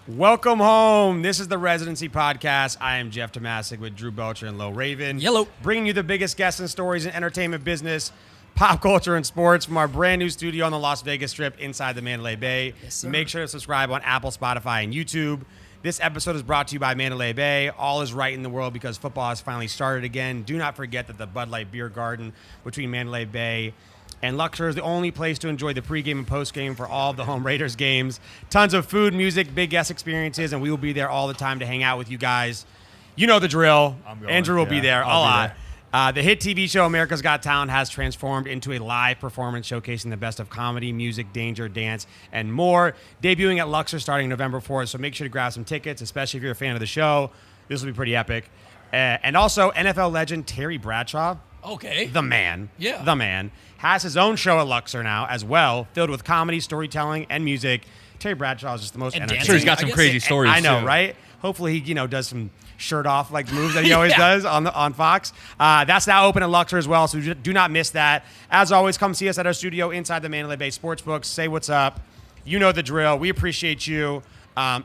Welcome home. This is the Residency Podcast. I am Jeff Tomasic with Drew Belcher and Lo Raven. Yellow. Bringing you the biggest guests and stories in entertainment business, pop culture, and sports from our brand new studio on the Las Vegas Strip inside the Mandalay Bay. Yes, sir. Make sure to subscribe on Apple, Spotify, and YouTube. This episode is brought to you by Mandalay Bay. All is right in the world because football has finally started again. Do not forget that the Bud Light Beer Garden between Mandalay Bay and Luxor is the only place to enjoy the pregame and postgame for all of the home Raiders games. Tons of food, music, big guest experiences, and we will be there all the time to hang out with you guys. You know the drill. Andrew will be there a lot. The hit TV show America's Got Talent has transformed into a live performance showcasing the best of comedy, music, danger, dance, and more. Debuting at Luxor starting November 4th, so make sure to grab some tickets, especially if you're a fan of the show. This will be pretty epic. And also, NFL legend Terry Bradshaw. Okay. The man. Yeah. The man. Has his own show at Luxor now as well, filled with comedy, storytelling, and music. Terry Bradshaw is just the most entertaining. I'm sure he's got some crazy stories. I know, too. right? Hopefully he, does some shirt off like moves that he always does on Fox. That's now open at Luxor as well, so do not miss that. As always, come see us at our studio inside the Mandalay Bay Sportsbook. Say what's up. You know the drill. We appreciate you.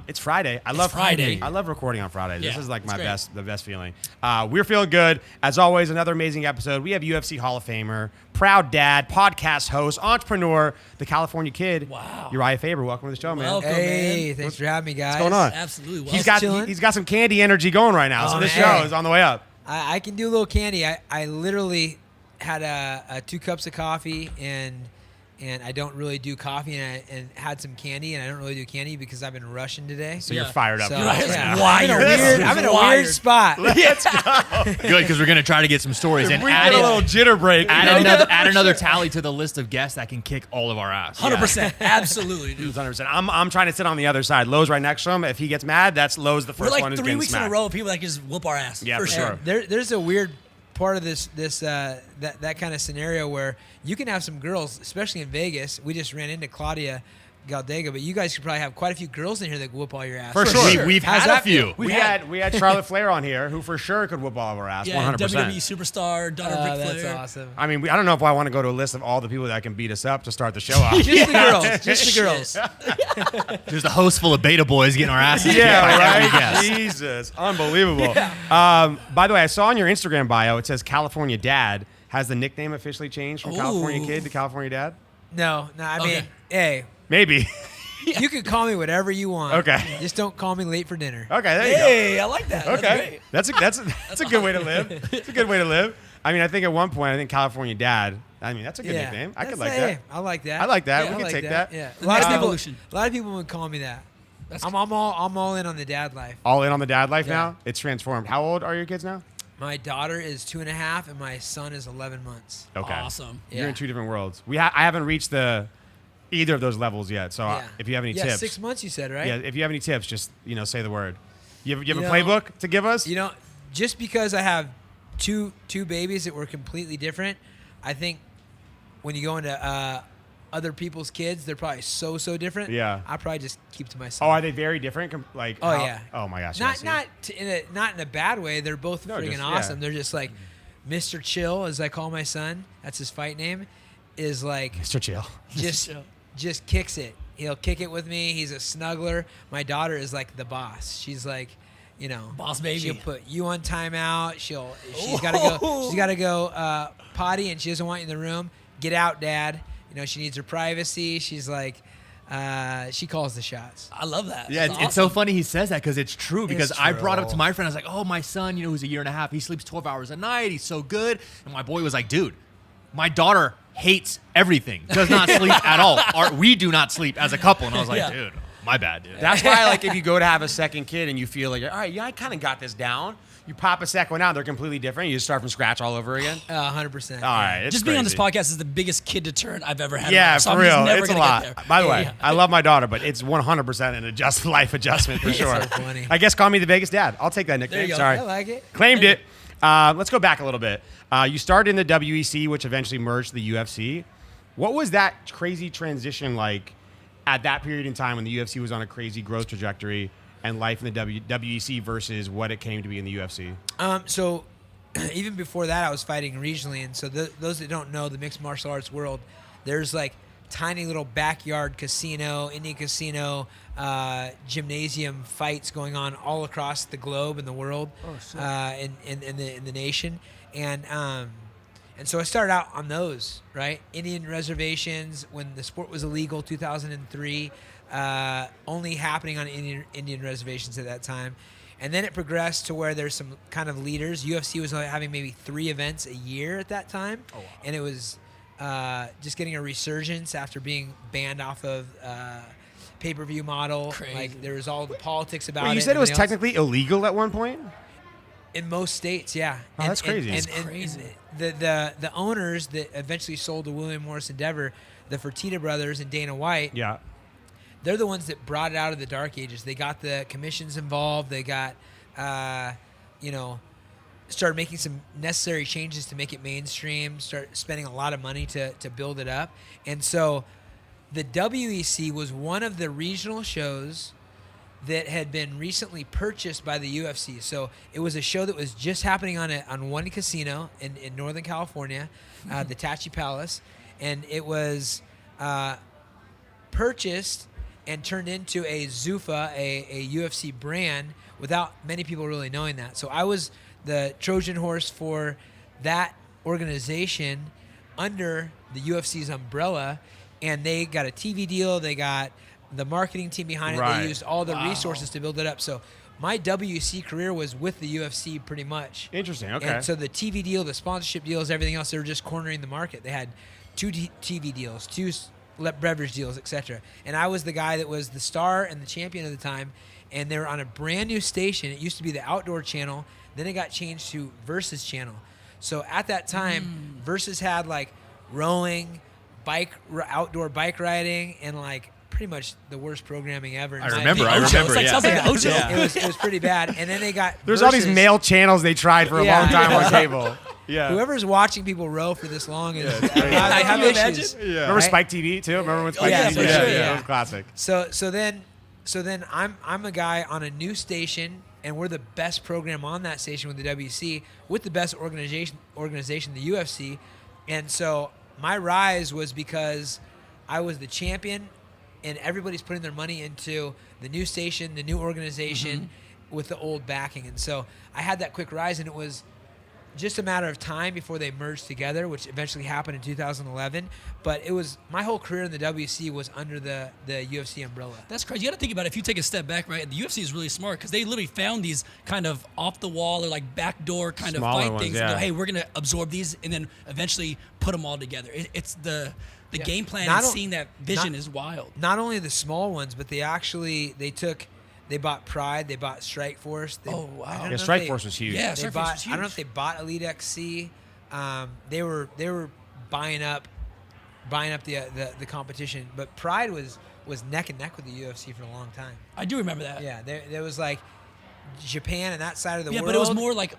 It's Friday. I love Friday. I love recording on Friday. This Yeah, is like it's the best feeling. We're feeling good. As always, another amazing episode. We have UFC Hall of Famer, proud dad, podcast host, entrepreneur, the California kid. Wow. URIJAH FABER. Welcome to the show, man. Welcome, Hey, man. thanks for having me, guys. What's going on? Absolutely. Well, He's got some candy energy going right now, so Oh, this man. show is on the way up. I can do a little candy. I literally had 2 cups of coffee and I don't really do coffee and had some candy, and I don't really do candy because I've been rushing today. So you're Yeah. fired up. So, yeah. I'm in a weird spot. Good, because we're gonna try to get some stories and We add get a little jitter break. add another tally to the list of guests that can kick all of our ass. 100%. Absolutely, dude. 100%. I'm trying to sit on the other side. Lowe's right next to him. If he gets mad, that's Lowe's the We're first one like who's 3 getting weeks smacked. in a row of people that can just whoop our ass. Yeah, for sure. There's a weird part of that kind of scenario where you can have some girls, especially in Vegas. We just ran into Claudia Galdega, but you guys could probably have quite a few girls in here that could whoop all your ass. For sure. We've How's had a that few. feel? We had Charlotte Flair on here, who for sure could whoop all of our ass. Yeah, 100%. WWE superstar, daughter of Ric That's Flair. awesome. I mean, I don't know if I want to go to a list of all the people that can beat us up to start the show off. Just the girls. Just the girls. There's a host full of beta boys getting our asses kicked by Yeah, every right? guest. Jesus. Unbelievable. By the way, I saw on your Instagram bio, it says California Dad. Has the nickname officially changed from California Ooh. Kid to California Dad? No, I mean, Okay. hey, Maybe. you can call me whatever you want. Okay. Just don't call me late for dinner. Okay, there you Hey, I like that. go. That's Okay. great. That's a good way to live. It's a good way to live. I mean, I think at one point, I think California Dad, I mean, that's a good nickname. I could like that. I like that. I like that. Yeah, We I can like take that. Yeah. The next evolution. A lot of people would call me that. That's I'm all in on the dad life. All in on the dad life Yeah. now? It's transformed. How old are your kids now? My daughter is 2.5 and my son is 11 months. Okay. Awesome. You're in Yeah. 2 different worlds. I haven't reached either of those levels yet. So Yeah. if you have any Yeah, tips, 6 months you said, right? yeah, if you have any tips, just say the word. You have a You know- playbook to give us? You know, just because I have two babies that were completely different, I think when you go into other people's kids, they're probably so different. Yeah. I probably just keep to Oh, myself. are they very different? Like, Oh, yeah. Oh my gosh. Not yes, not in a bad way. They're both No, freaking just- awesome. yeah. They're just like Mr. Chill, as I call my son. That's his fight name. Is like Mr. Chill. just kicks it. He'll kick it with me. He's a snuggler. My daughter is like the boss. She's like, Boss baby. She'll put you on timeout. She's gotta go potty, and she doesn't want you in the room. Get out, Dad. She needs her privacy. She's like, she calls the shots. I love that. Yeah, That's it's so awesome. funny he says that because it's true. Because It's I brought up to true. my friend, I was like, "Oh, my son, who's a year and a half, he sleeps 12 hours a night. He's so good." And my boy was like, "Dude, my daughter hates everything. Does not sleep at all. We do not sleep as a couple." And I was like, Yeah. "Dude, my bad, dude." That's why, like, if you go to have a second kid and you feel like, all right, yeah, I kind of got this down. You pop a second one out, they're completely different. You just start from scratch all over again. 100%. All right, it's Just being on this crazy. podcast is the biggest kid deterrent I've ever had. Yeah, so for I'm just real. never It's a gonna lot. get there. By the Yeah, way, yeah. I love my daughter, but it's 100% an life adjustment for sure. so funny. I guess call me the Vegas Dad. I'll take that nickname. you go. Sorry. I like it. Claimed it. Let's go back a little bit. You started in the WEC, which eventually merged to the UFC. What was that crazy transition like at that period in time when the UFC was on a crazy growth trajectory and life in the WEC versus what it came to be in the UFC? So even before that, I was fighting regionally, and so those that don't know the mixed martial arts world, there's like tiny little backyard casino, Indian casino, gymnasium fights going on all across the globe and the world, in the nation, and so I started out on those, right? Indian reservations when the sport was illegal, 2003, only happening on Indian reservations at that time. And then it progressed to where there's some kind of leaders. UFC was having maybe 3 events a year at that time. Oh, wow. And it was just getting a resurgence after being banned off of pay-per-view model. Crazy. Like there was all the politics about it. Well, you said it was technically illegal at one point? In most states, yeah. Oh, that's crazy. And Crazy. The owners that eventually sold to William Morris Endeavor, the Fertitta brothers and Dana White, Yeah. they're the ones that brought it out of the dark ages. They got the commissions involved. They got, started making some necessary changes to make it mainstream, start spending a lot of money to build it up. And so the WEC was one of the regional shows that had been recently purchased by the UFC. So it was a show that was just happening on one casino in Northern California, the Tachi Palace. And it was purchased and turned into a Zuffa, a UFC brand, without many people really knowing that. So I was the Trojan horse for that organization under the UFC's umbrella, and they got a TV deal. They got the marketing team behind it. Right. They used all the resources to build it up. So my WC career was with the UFC pretty much. Interesting. Okay. And so the TV deal, the sponsorship deals, everything else, they were just cornering the market. They had 2 TV deals, 2 beverage deals, etc. And I was the guy that was the star and the champion at the time. And they were on a brand new station. It used to be the Outdoor Channel. Then it got changed to Versus Channel. So at that time, Versus had like rowing, outdoor bike riding, and like pretty much the worst programming ever. I remember. Sounds like Ocho. It was pretty bad. And then they got There's all these Versus. male channels they tried for a long time on cable. Yeah. Whoever's watching people row for this long is it's crazy. they have Can you issues. imagine? Yeah. Remember Right? Spike TV too? Remember when Spike yeah, TV? for sure, That yeah. was classic. So then I'm a guy on a new station, and we're the best program on that station with the WC, with the best organization, the UFC. And so my rise was because I was the champion, and everybody's putting their money into the new station, the new organization, with the old backing. And so I had that quick rise, and it was just a matter of time before they merged together, which eventually happened in 2011. But it was my whole career in the WC was under the UFC umbrella. That's crazy. You got to think about it. If you take a step back, right? The UFC is really smart because they literally found these kind of off the wall or like backdoor kind Smaller of fight ones, things. yeah. And go, hey, we're gonna absorb these and then eventually put them all together. It's the game plan Not and o- seeing that vision not- is wild. Not only the small ones, but they bought Pride, they bought Strike Force. Oh, wow. I don't Yeah, know if Strike they- Force was huge. Yeah, They Strike Force bought. was I don't know huge. if they bought Elite XC. They were buying up the competition, but Pride was neck and neck with the UFC for a long time. I do remember that. Yeah, there was like Japan and that side of the world. but it was more like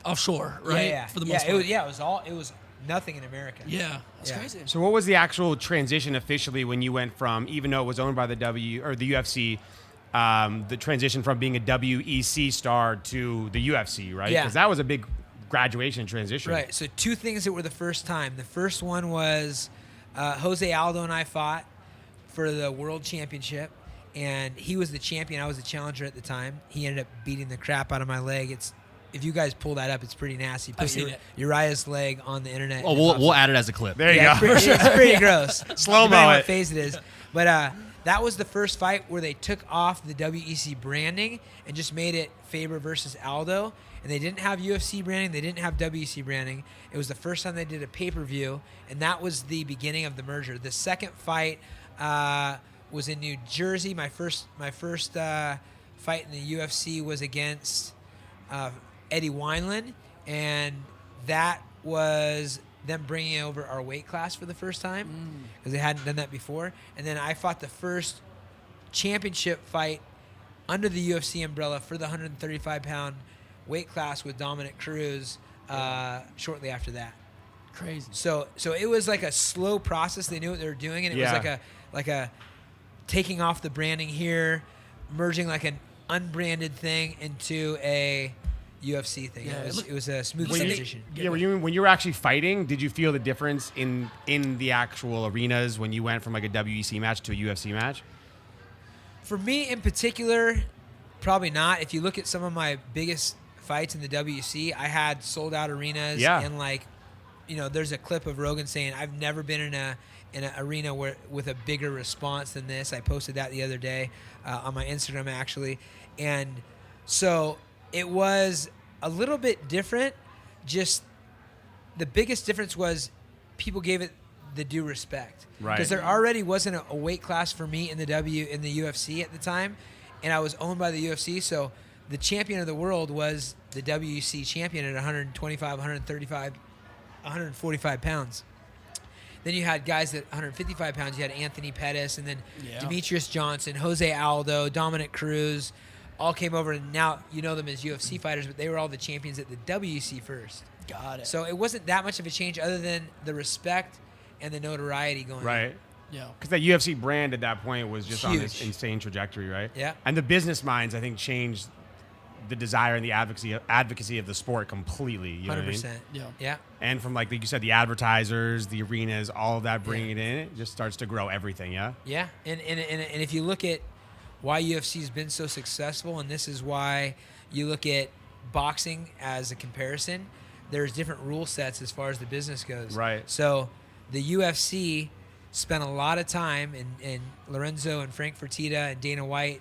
offshore, right? Yeah, For the most part. It was nothing in America. Yeah, that's Yeah. crazy. So what was the actual transition officially when you went from, even though it was owned by the UFC, the transition from being a WEC star to the UFC, right? Yeah. Because that was a big graduation transition. Right. So 2 things that were the first time. The first one was Jose Aldo and I fought for the world championship, and he was the champion. I was the challenger at the time. He ended up beating the crap out of my leg. If you guys pull that up, it's pretty nasty. Put I've seen it. Uriah's leg on the internet. Oh, and it pops we'll up. add it as a clip. There you Yeah, go. it's pretty gross. Slow-mo Depending on it. what phase it is. But that was the first fight where they took off the WEC branding and just made it Faber versus Aldo. And they didn't have UFC branding. They didn't have WEC branding. It was the first time they did a pay-per-view, and that was the beginning of the merger. The second fight was in New Jersey. My first fight in the UFC was against Eddie Wineland, and that was them bringing over our weight class for the first time because they hadn't done that before. And then I fought the first championship fight under the UFC umbrella for the 135-pound weight class with Dominic Cruz shortly after that. Crazy. So it was like a slow process. They knew what they were doing, and it Yeah. was like a taking off the branding here, merging like an unbranded thing into a UFC thing. Yeah, It was a smooth When you- transition. Yeah, Yeah, when you were actually fighting, did you feel the difference in the actual arenas when you went from like a WEC match to a UFC match? For me in particular, probably not. If you look at some of my biggest fights in the WC, I had sold out arenas. Yeah. And like, there's a clip of Rogan saying, "I've never been in an arena with a bigger response than this." I posted that the other day on my Instagram actually, and so it was a little bit different. Just the biggest difference was people gave it the due respect. Right. Because there already wasn't a weight class for me in the UFC at the time, and I was owned by the UFC, so the champion of the world was the WC champion at 125, 135, 145 pounds. Then you had guys at 155 pounds. You had Anthony Pettis, and then Yeah. Demetrius Johnson, Jose Aldo, Dominic Cruz, all came over, and now you know them as UFC fighters, but they were all the champions at the WC first. Got it. So it wasn't that much of a change other than the respect and the notoriety going on. Right. yeah. Because that UFC brand at that point was just on this Huge. insane trajectory, right? Yeah. And the business minds, I think, changed the desire and the advocacy of the sport completely. You know what I mean? 100%. Yeah. Yeah. And from like you said, the advertisers, the arenas, all of that bringing it in, it just starts to grow everything. Yeah. Yeah, and if you look at why UFC's been so successful, and this is why you look at boxing as a comparison, there's different rule sets as far as the business goes. Right. So the UFC spent a lot of time, and Lorenzo and Frank Fertitta and Dana White,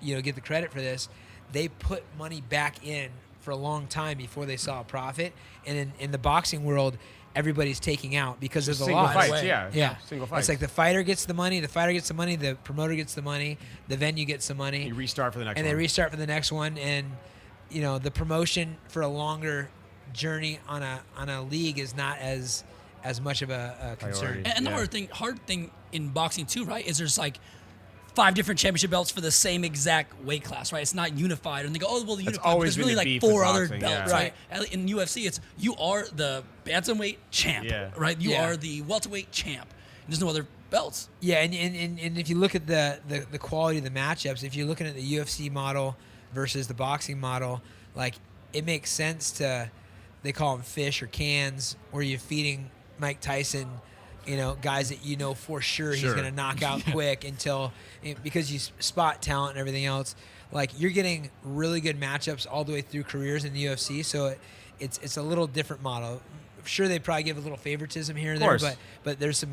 get the credit for this. They put money back in for a long time before they saw a profit. And in the boxing world, everybody's taking out because there's a Single loss. fights, yeah. Yeah. Single fights. It's like the fighter gets the money, the promoter gets the money, the venue gets the money, You restart for the next and one. they restart for the next one. And, the promotion for a longer journey on a league is not as much of a concern. Priority. And the hard thing in boxing too, right, is there's like 5 different championship belts for the same exact weight class, right? It's not unified. And they go, oh, well, the That's unified. But always there's been really the like beef 4 with other boxing, belts, yeah. right? In UFC, it's you are the bantamweight champ, Yeah. right? You Yeah. are the welterweight champ. There's no other belts. Yeah, and if you look at the quality of the matchups, if you're looking at the UFC model versus the boxing model, like it makes sense to, they call them fish or cans, where you're feeding Mike Tyson, guys that for sure he's Sure. going to knock out quick because you spot talent and everything else. Like you're getting really good matchups all the way through careers in the UFC, so it's a little different model. Sure, they probably give a little favoritism here and there, course. but there's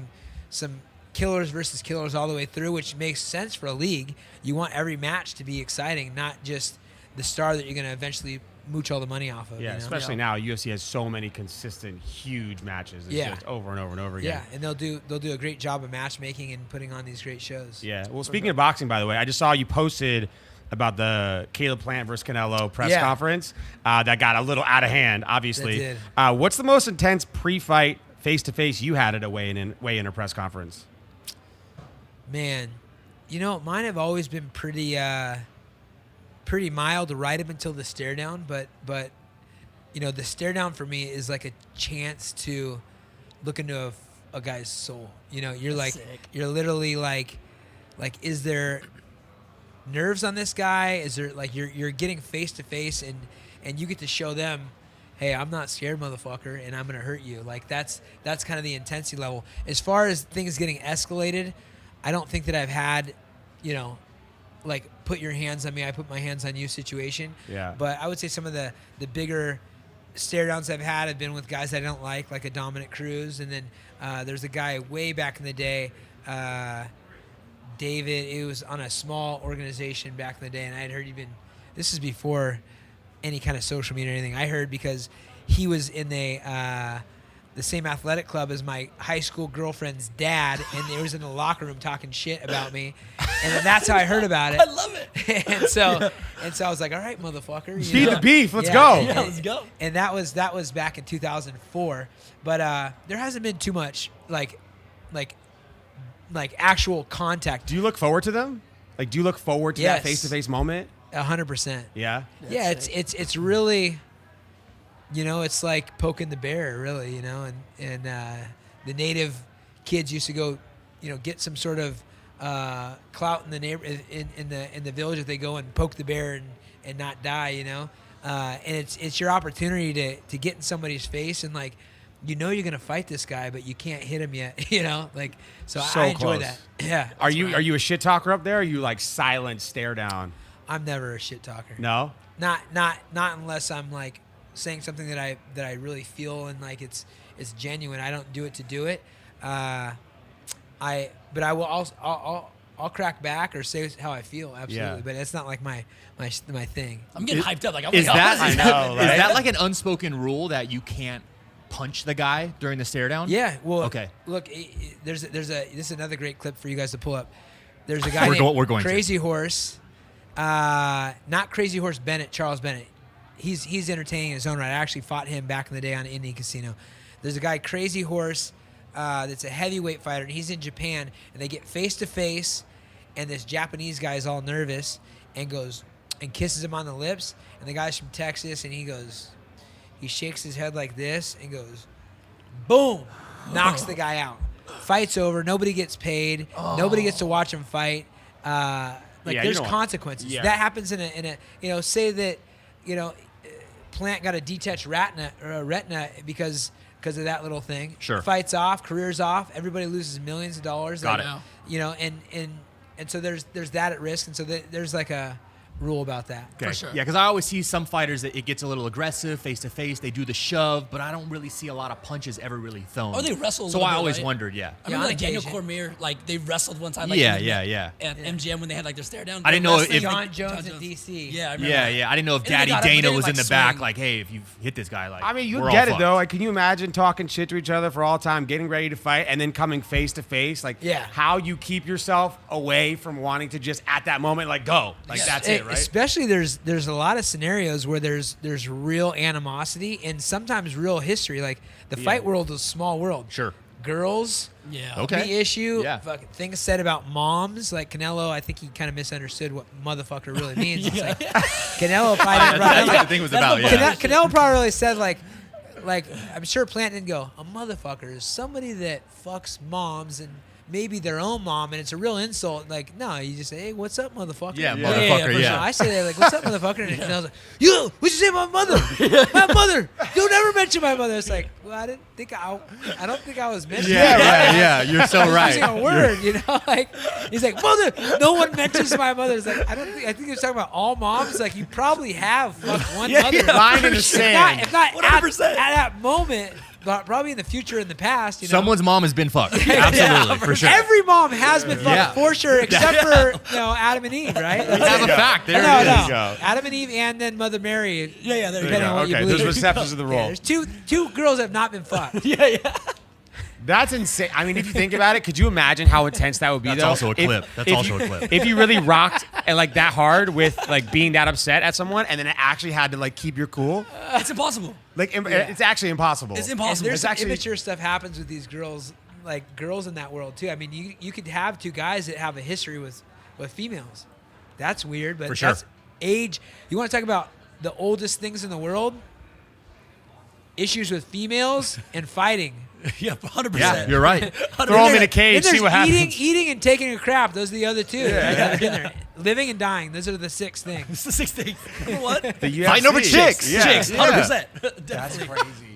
some killers versus killers all the way through, which makes sense for a league. You want every match to be exciting, not just the star that you're going to eventually mooch all the money off of. Yeah, especially now, UFC has so many consistent, huge matches. It's just over and over and over again. Yeah, and they'll do a great job of matchmaking and putting on these great shows. Yeah. Well, speaking of boxing, by the way, I just saw you posted about the Caleb Plant versus Canelo press conference that got a little out of hand, obviously. That did. What's the most intense pre-fight face-to-face you had at a weigh-in or press conference? Man, mine have always been pretty mild right up until the stare down, but the stare down for me is like a chance to look into a guy's soul. You're like, sick. you're literally like, is there nerves on this guy? Is there like you're getting face to face and you get to show them, hey, I'm not scared, motherfucker, and I'm gonna hurt you. Like that's kind of the intensity level. As far as things getting escalated, I don't think that I've had, like put your hands on me, I put my hands on you situation. Yeah. But I would say some of the bigger stare downs I've had have been with guys I don't like a Dominic Cruz, and then there's a guy way back in the day, David. It was on a small organization back in the day, and I had heard this is before any kind of social media or anything. I heard because he was in the same athletic club as my high school girlfriend's dad, and they was in the locker room talking shit about me, and then that's how I heard about it. I love it. and so I was like, all right, motherfucker. you Feed know? the beef. Let's Yeah. go. Yeah, let's go. And that was back in 2004, but there hasn't been too much like actual contact. Do you look forward to them? Like, do you look forward to that Yes. face-to-face moment? 100%. Yeah. Yeah, it's really, it's like poking the bear, really, and the native kids used to go, get some sort of clout in the in the village if they go and poke the bear and not die, and it's your opportunity to get in somebody's face and like, you know, you're gonna fight this guy, but you can't hit him yet. You know, like so I enjoy close. that. Yeah. Are you a shit talker up there? Or are you like silent stare down? I'm never a shit talker. No. Not unless I'm like saying something that I really feel and like it's genuine. I don't do it to do it. But I will also I'll crack back or say how I feel, absolutely. Yeah. But it's not like my thing. I'm getting hyped up. Like, I'm Is like, that, oh, I know, is right? that like an unspoken rule that you can't punch the guy during the stare down? Yeah. Well, Okay. Look, this is another great clip for you guys to pull up. There's a guy We're named going to. Crazy Horse, not Crazy Horse Bennett, Charles Bennett. He's entertaining in his own right. I actually fought him back in the day on an Indian casino. There's a guy, Crazy Horse, that's a heavyweight fighter, and he's in Japan, and they get face to face, and this Japanese guy is all nervous and goes and kisses him on the lips, and the guy's from Texas, and he shakes his head like this and goes, boom, knocks the guy out. Fight's over. Nobody gets paid. Nobody gets to watch him fight. There's consequences. Yeah. That happens in a say that, Plant got a detached retina because of that little thing. Sure. Fight's off, career's off. Everybody loses millions of dollars. Got it. And so there's that at risk, and so there's like a rule about that. Okay. For sure. Yeah, because I always see some fighters that it gets a little aggressive face to face. They do the shove, but I don't really see a lot of punches ever really thrown. Or they wrestle a So little I bit, always right? wondered, yeah. I remember on like Daniel occasion. Cormier, like they wrestled one time. Like, Yeah. At MGM when they had like their stare down. I didn't know wrestling, if- John like, Jones in DC. Yeah, I remember. Yeah. I didn't know if And then they Daddy got up and Dana they was in like the back, swing. like, hey, if you hit this guy, like, I mean, you we're get all it though. fucked. Like, can you imagine talking shit to each other for all time, getting ready to fight, and then coming face to face? Like, Yeah. how you keep yourself away from wanting to just at that moment, like, go, like Yeah. that's it, right? Especially there's a lot of scenarios where there's real animosity and sometimes real history. Like the fight world is a small world. Sure. Girls, Yeah. Okay. the issue. Yeah. Fucking things said about moms. Like Canelo, I think he kind of misunderstood what motherfucker really means. It's like, Canelo probably That's what the thing was about, yeah. Canelo probably really said like I'm sure Plant didn't go, a motherfucker is somebody that fucks moms and maybe their own mom, and it's a real insult. Like, no, you just say, hey, what's up, motherfucker? Yeah, Yeah, motherfucker, for yeah. sure. I say that, like, what's up, motherfucker? And I was like, you, what'd you say about my mother? My mother. Don't ever mention my mother. It's like, well, I don't think I was mentioning Yeah, you're so right. using a word, like he's like, mother. No one mentions my mother. It's like, I think he was talking about all moms. Like, you probably have fucked one mother. Line in the sand. If not 100%. at that moment, but probably in the future, in the past, Someone's mom has been fucked. Absolutely, for sure. Every mom has been fucked Yeah. for sure, except for Adam and Eve, right? That's a fact. There no, it is. no. go. Adam and Eve, and then Mother Mary. Yeah, there you Depending go. on what you Okay, believe. there's exceptions to the Yeah, rule. there's two girls that have not been fucked. That's insane. I mean, if you think about it, could you imagine how intense that would be? That's though? also a clip. That's if also you- a clip. If you really rocked and like that hard with like being that upset at someone, and then it actually had to like keep your cool, It's impossible. like it's actually impossible. It's And impossible. there's It's some actually- immature stuff happens with these girls, like girls in that world too. I mean, you could have two guys that have a history with females. That's weird, but For sure. that's age. You want to talk about the oldest things in the world? Issues with females and fighting. Yeah, 100%. Yeah, you're right. Throw them in a cage, Then see what there's happens. eating and taking a crap. Those are the other two. That have been there. Living and dying. Those are the 6 things. It's the 6 things. Number one, The UFC. Fighting over chicks. Yeah. chicks, 100%. That's Definitely. crazy.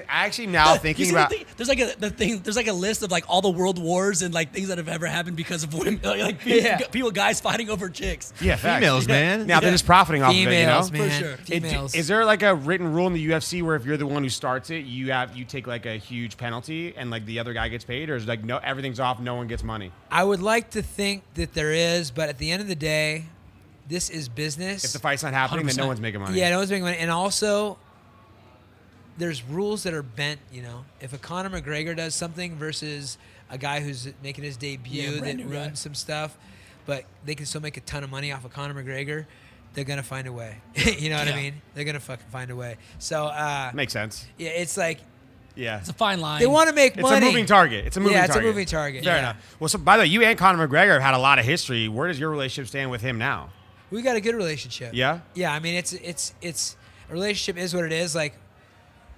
Actually, now You thinking see about there's like a list of like all the world wars and like things that have ever happened because of women, like Yeah. people guys fighting over chicks. facts. Females, man. Now they're just profiting off Females, of it, you know? man. For sure. Females. Is there like a written rule in the UFC where if you're the one who starts it, you take like a huge penalty and like the other guy gets paid, or is it like no, everything's off, no one gets money? I would like to think that there is, but at the end of the day, this is business. If the fight's not happening, then no 100%. one's making money. Yeah, no one's making money. And also, there's rules that are bent, If a Conor McGregor does something versus a guy who's making his debut Yeah, brand that new guy. ruins some stuff, but they can still make a ton of money off of Conor McGregor, they're going to find a way. You know what I Yeah. mean? They're going to fucking find a way. So, Makes sense. yeah, it's like Yeah. It's a fine line. they want to make It's money. a moving target. It's a moving Yeah, target. it's a moving target. Fair Yeah. enough. Well, so by the way, you and Conor McGregor have had a lot of history. Where does your relationship stand with him now? We got a good relationship. Yeah? Yeah, I mean, it's a relationship is what it is. Like,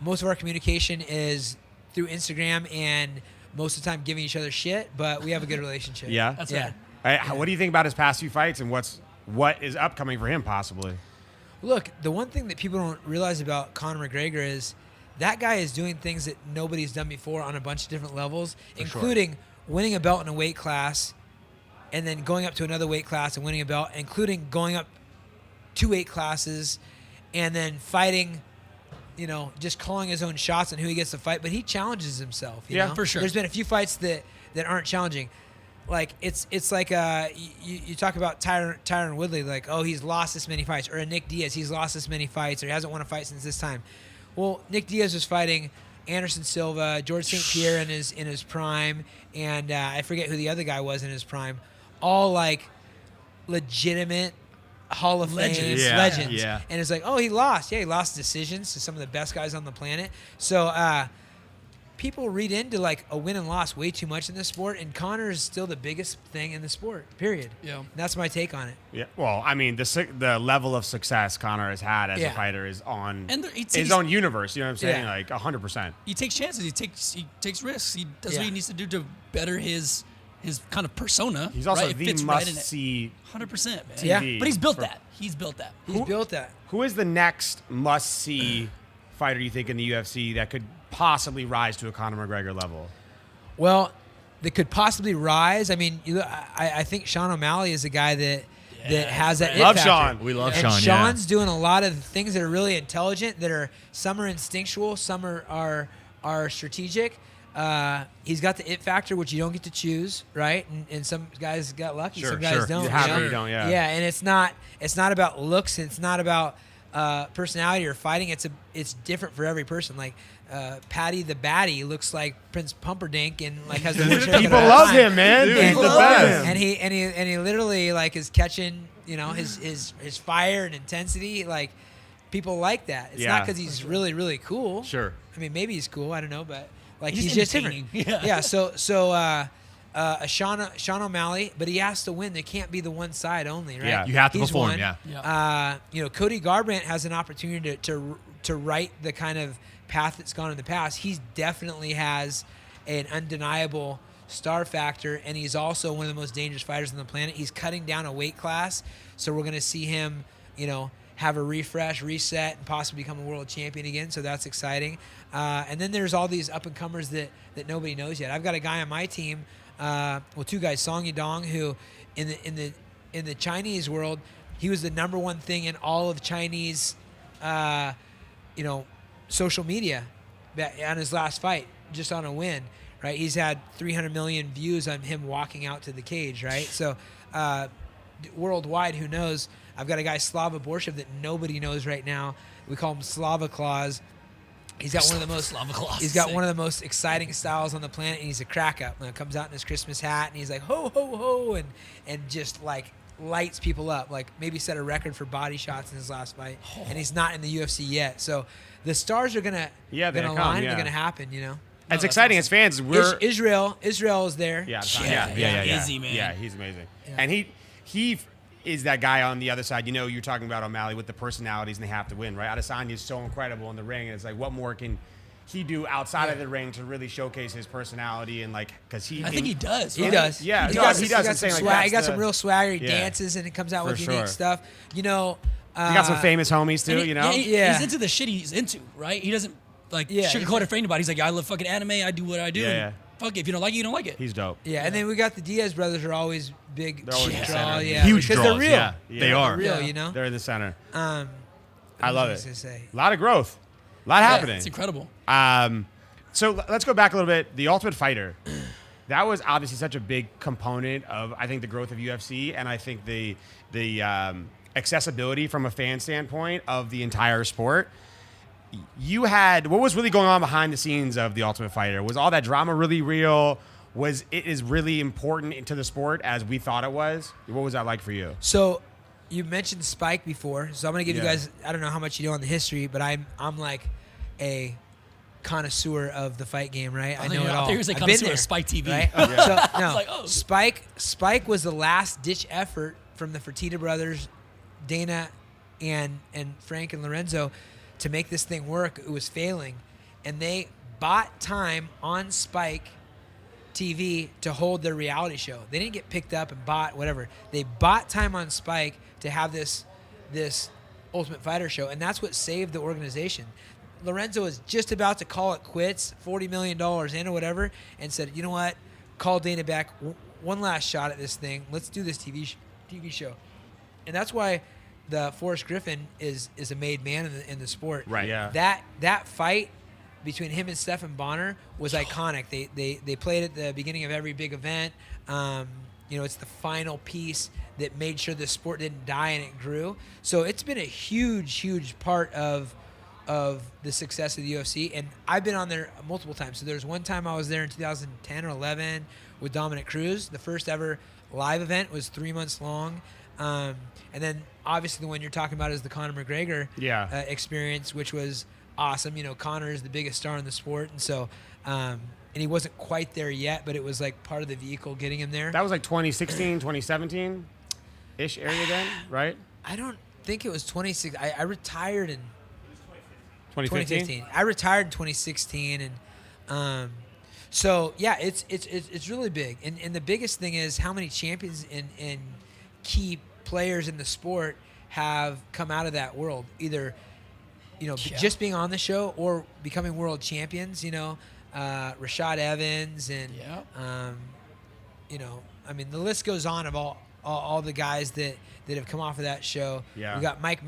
most of our communication is through Instagram and most of the time giving each other shit, but we have a good relationship. Yeah? That's Yeah. right. What do you think about his past few fights and what is upcoming for him possibly? Look, the one thing that people don't realize about Conor McGregor is that guy is doing things that nobody's done before on a bunch of different levels, including winning a belt in a weight class and then going up to another weight class and winning a belt, including going up 2 weight classes and then fighting, just calling his own shots on who he gets to fight. But he challenges himself. You know? for sure. There's been a few fights that aren't challenging. Like it's like you talk about Tyron Woodley, like, oh, he's lost this many fights, or a Nick Diaz, he's lost this many fights, or he hasn't won a fight since this time. Well, Nick Diaz was fighting Anderson Silva, George St. Pierre in his prime, and I forget who the other guy was in his prime. All like legitimate Hall of Fame legends. Yeah. And it's like, oh, he lost. Yeah, he lost decisions to some of the best guys on the planet. So people read into like a win and loss way too much in this sport, and Conor is still the biggest thing in the sport, period. Yeah. And that's my take on it. Yeah. Well, I mean, the level of success Conor has had as a fighter is on his own universe. You know what I'm saying? Yeah. Like 100%. He takes chances. He takes risks. He does Yeah. what he needs to do to better his kind of persona. He's also right? It the fits right in it. must-see 100%, man. Yeah. TV But he's built for- that. He's built that. He's built that. Who is the next must-see fighter you think in the UFC that could possibly rise to a Conor McGregor level? Well, that could possibly rise. I mean, I think Sean O'Malley is a guy that has that. Love it factor. Sean. We love And Sean. Sean's doing a lot of things that are really intelligent. That are some are instinctual, some are strategic. He's got the it factor, which you don't get to choose, right? And some guys got lucky, Sure, some guys sure. don't. You have know? or you don't, yeah. Yeah, and it's not about looks. It's not about personality or fighting. It's different for every person. Like Patty the Batty looks like Prince Pumperdink and like has the worst haircut People of all love time. him, man. Dude, He's he's the the best. best. And he literally like is catching his fire and intensity. Like people like that. It's not Yeah. because he's really really cool. Sure. I mean maybe he's cool. I don't know, but like He's he's just different. entertaining. Yeah. So Sean O'Malley, but he has to win. They can't be the one side only, right? Yeah. You have to He's perform, won. yeah. Cody Garbrandt has an opportunity to write the kind of path that's gone in the past. He definitely has an undeniable star factor, and he's also one of the most dangerous fighters on the planet. He's cutting down a weight class, so we're going to see him, have a refresh, reset, and possibly become a world champion again. So that's exciting. And then there's all these up-and-comers that nobody knows yet. I've got a guy on my team, 2 guys, Song Yadong, who in the Chinese world, he was the number one thing in all of Chinese, social media on his last fight, just on a win, right? He's had 300 million views on him walking out to the cage, right? So worldwide, who knows? I've got a guy, Slava Borshev, that nobody knows right now. We call him Slava Claus. He's got one of the most. Slava Claus. He's got one of the most exciting styles on the planet, and he's a crack up. Comes out in his Christmas hat, and he's like ho ho ho, and just like lights people up. Like maybe set a record for body shots in his last fight, and he's not in the UFC yet. So the stars are gonna Yeah, they're gonna gonna come, align. yeah. They're gonna happen. It's that's exciting awesome. as fans. We're Israel is there. yeah, Izzy, man. Yeah, he's amazing. Yeah. And he is that guy on the other side. You're talking about O'Malley with the personalities, and they have to win, right? Adesanya is so incredible in the ring, and it's like, what more can he do outside of the ring to really showcase his personality and because I think he does. He right? does. Yeah, he he does. does. He got It's some saying, like, swag. that's He got some the- real swagger. He Yeah. dances and it comes out For with unique sure. stuff. He got some famous homies too. And he- Yeah. He's into the shit he's into, right? He doesn't Yeah, sugarcoat it for anybody. He's like, I love fucking anime. I do what I do. Yeah, and yeah. Fuck it. If you don't like it, you don't like it. He's dope. Yeah, and then we got the Diaz brothers are always big They're always draw. the center. Yeah, Huge because draws, they're real. yeah. Yeah. They are. They're real, Yeah. They're in the center. I what love was I it. gonna say? A lot of growth. A lot Yeah, happening. It's incredible. So let's go back a little bit. The Ultimate Fighter. That was obviously such a big component of, I think, the growth of UFC, and I think the accessibility from a fan standpoint of the entire sport. What was really going on behind the scenes of the Ultimate Fighter? Was all that drama really real? Was it is really important to the sport as we thought it was? What was that like for you? So, you mentioned Spike before, so I'm gonna give you Yeah. guys. I don't know how much you know on the history, but I'm like a connoisseur of the fight game, right? I know it I all. thought you were saying I've been connoisseur of there, Spike TV. right? So no, like, oh. Spike was the last ditch effort from the Fertitta brothers, Dana, and Frank and Lorenzo, to make this thing work. It was failing, and they bought time on Spike TV to hold their reality show. They didn't get picked up and bought whatever. They bought time on Spike to have this Ultimate Fighter show, and that's what saved the organization. Lorenzo was just about to call it quits, $40 million in or whatever, and said, you know what, call Dana back, one last shot at this thing. Let's do this TV show. And that's why the Forrest Griffin is a made man in the sport. Right. Yeah. That fight between him and Stephan Bonner was iconic. They played at the beginning of every big event. It's the final piece that made sure the sport didn't die and it grew. So it's been a huge part of the success of the UFC, and I've been on there multiple times. So there's one time I was there in 2010 or 11 with Dominic Cruz. The first ever live event was 3 months long. And then obviously the one you're talking about is the Conor McGregor experience, which was awesome. Conor is the biggest star in the sport, and so and he wasn't quite there yet, but it was like part of the vehicle getting him there. That was like 2016, 2017-ish area then, right? I don't think it was 26. I retired in 2015. I retired in 2016, and so yeah, it's really big. And the biggest thing is how many champions and key players in the sport have come out of that world, either just being on the show or becoming world champions. Rashad Evans and the list goes on of all the guys that have come off of that show. Yeah. We got Mike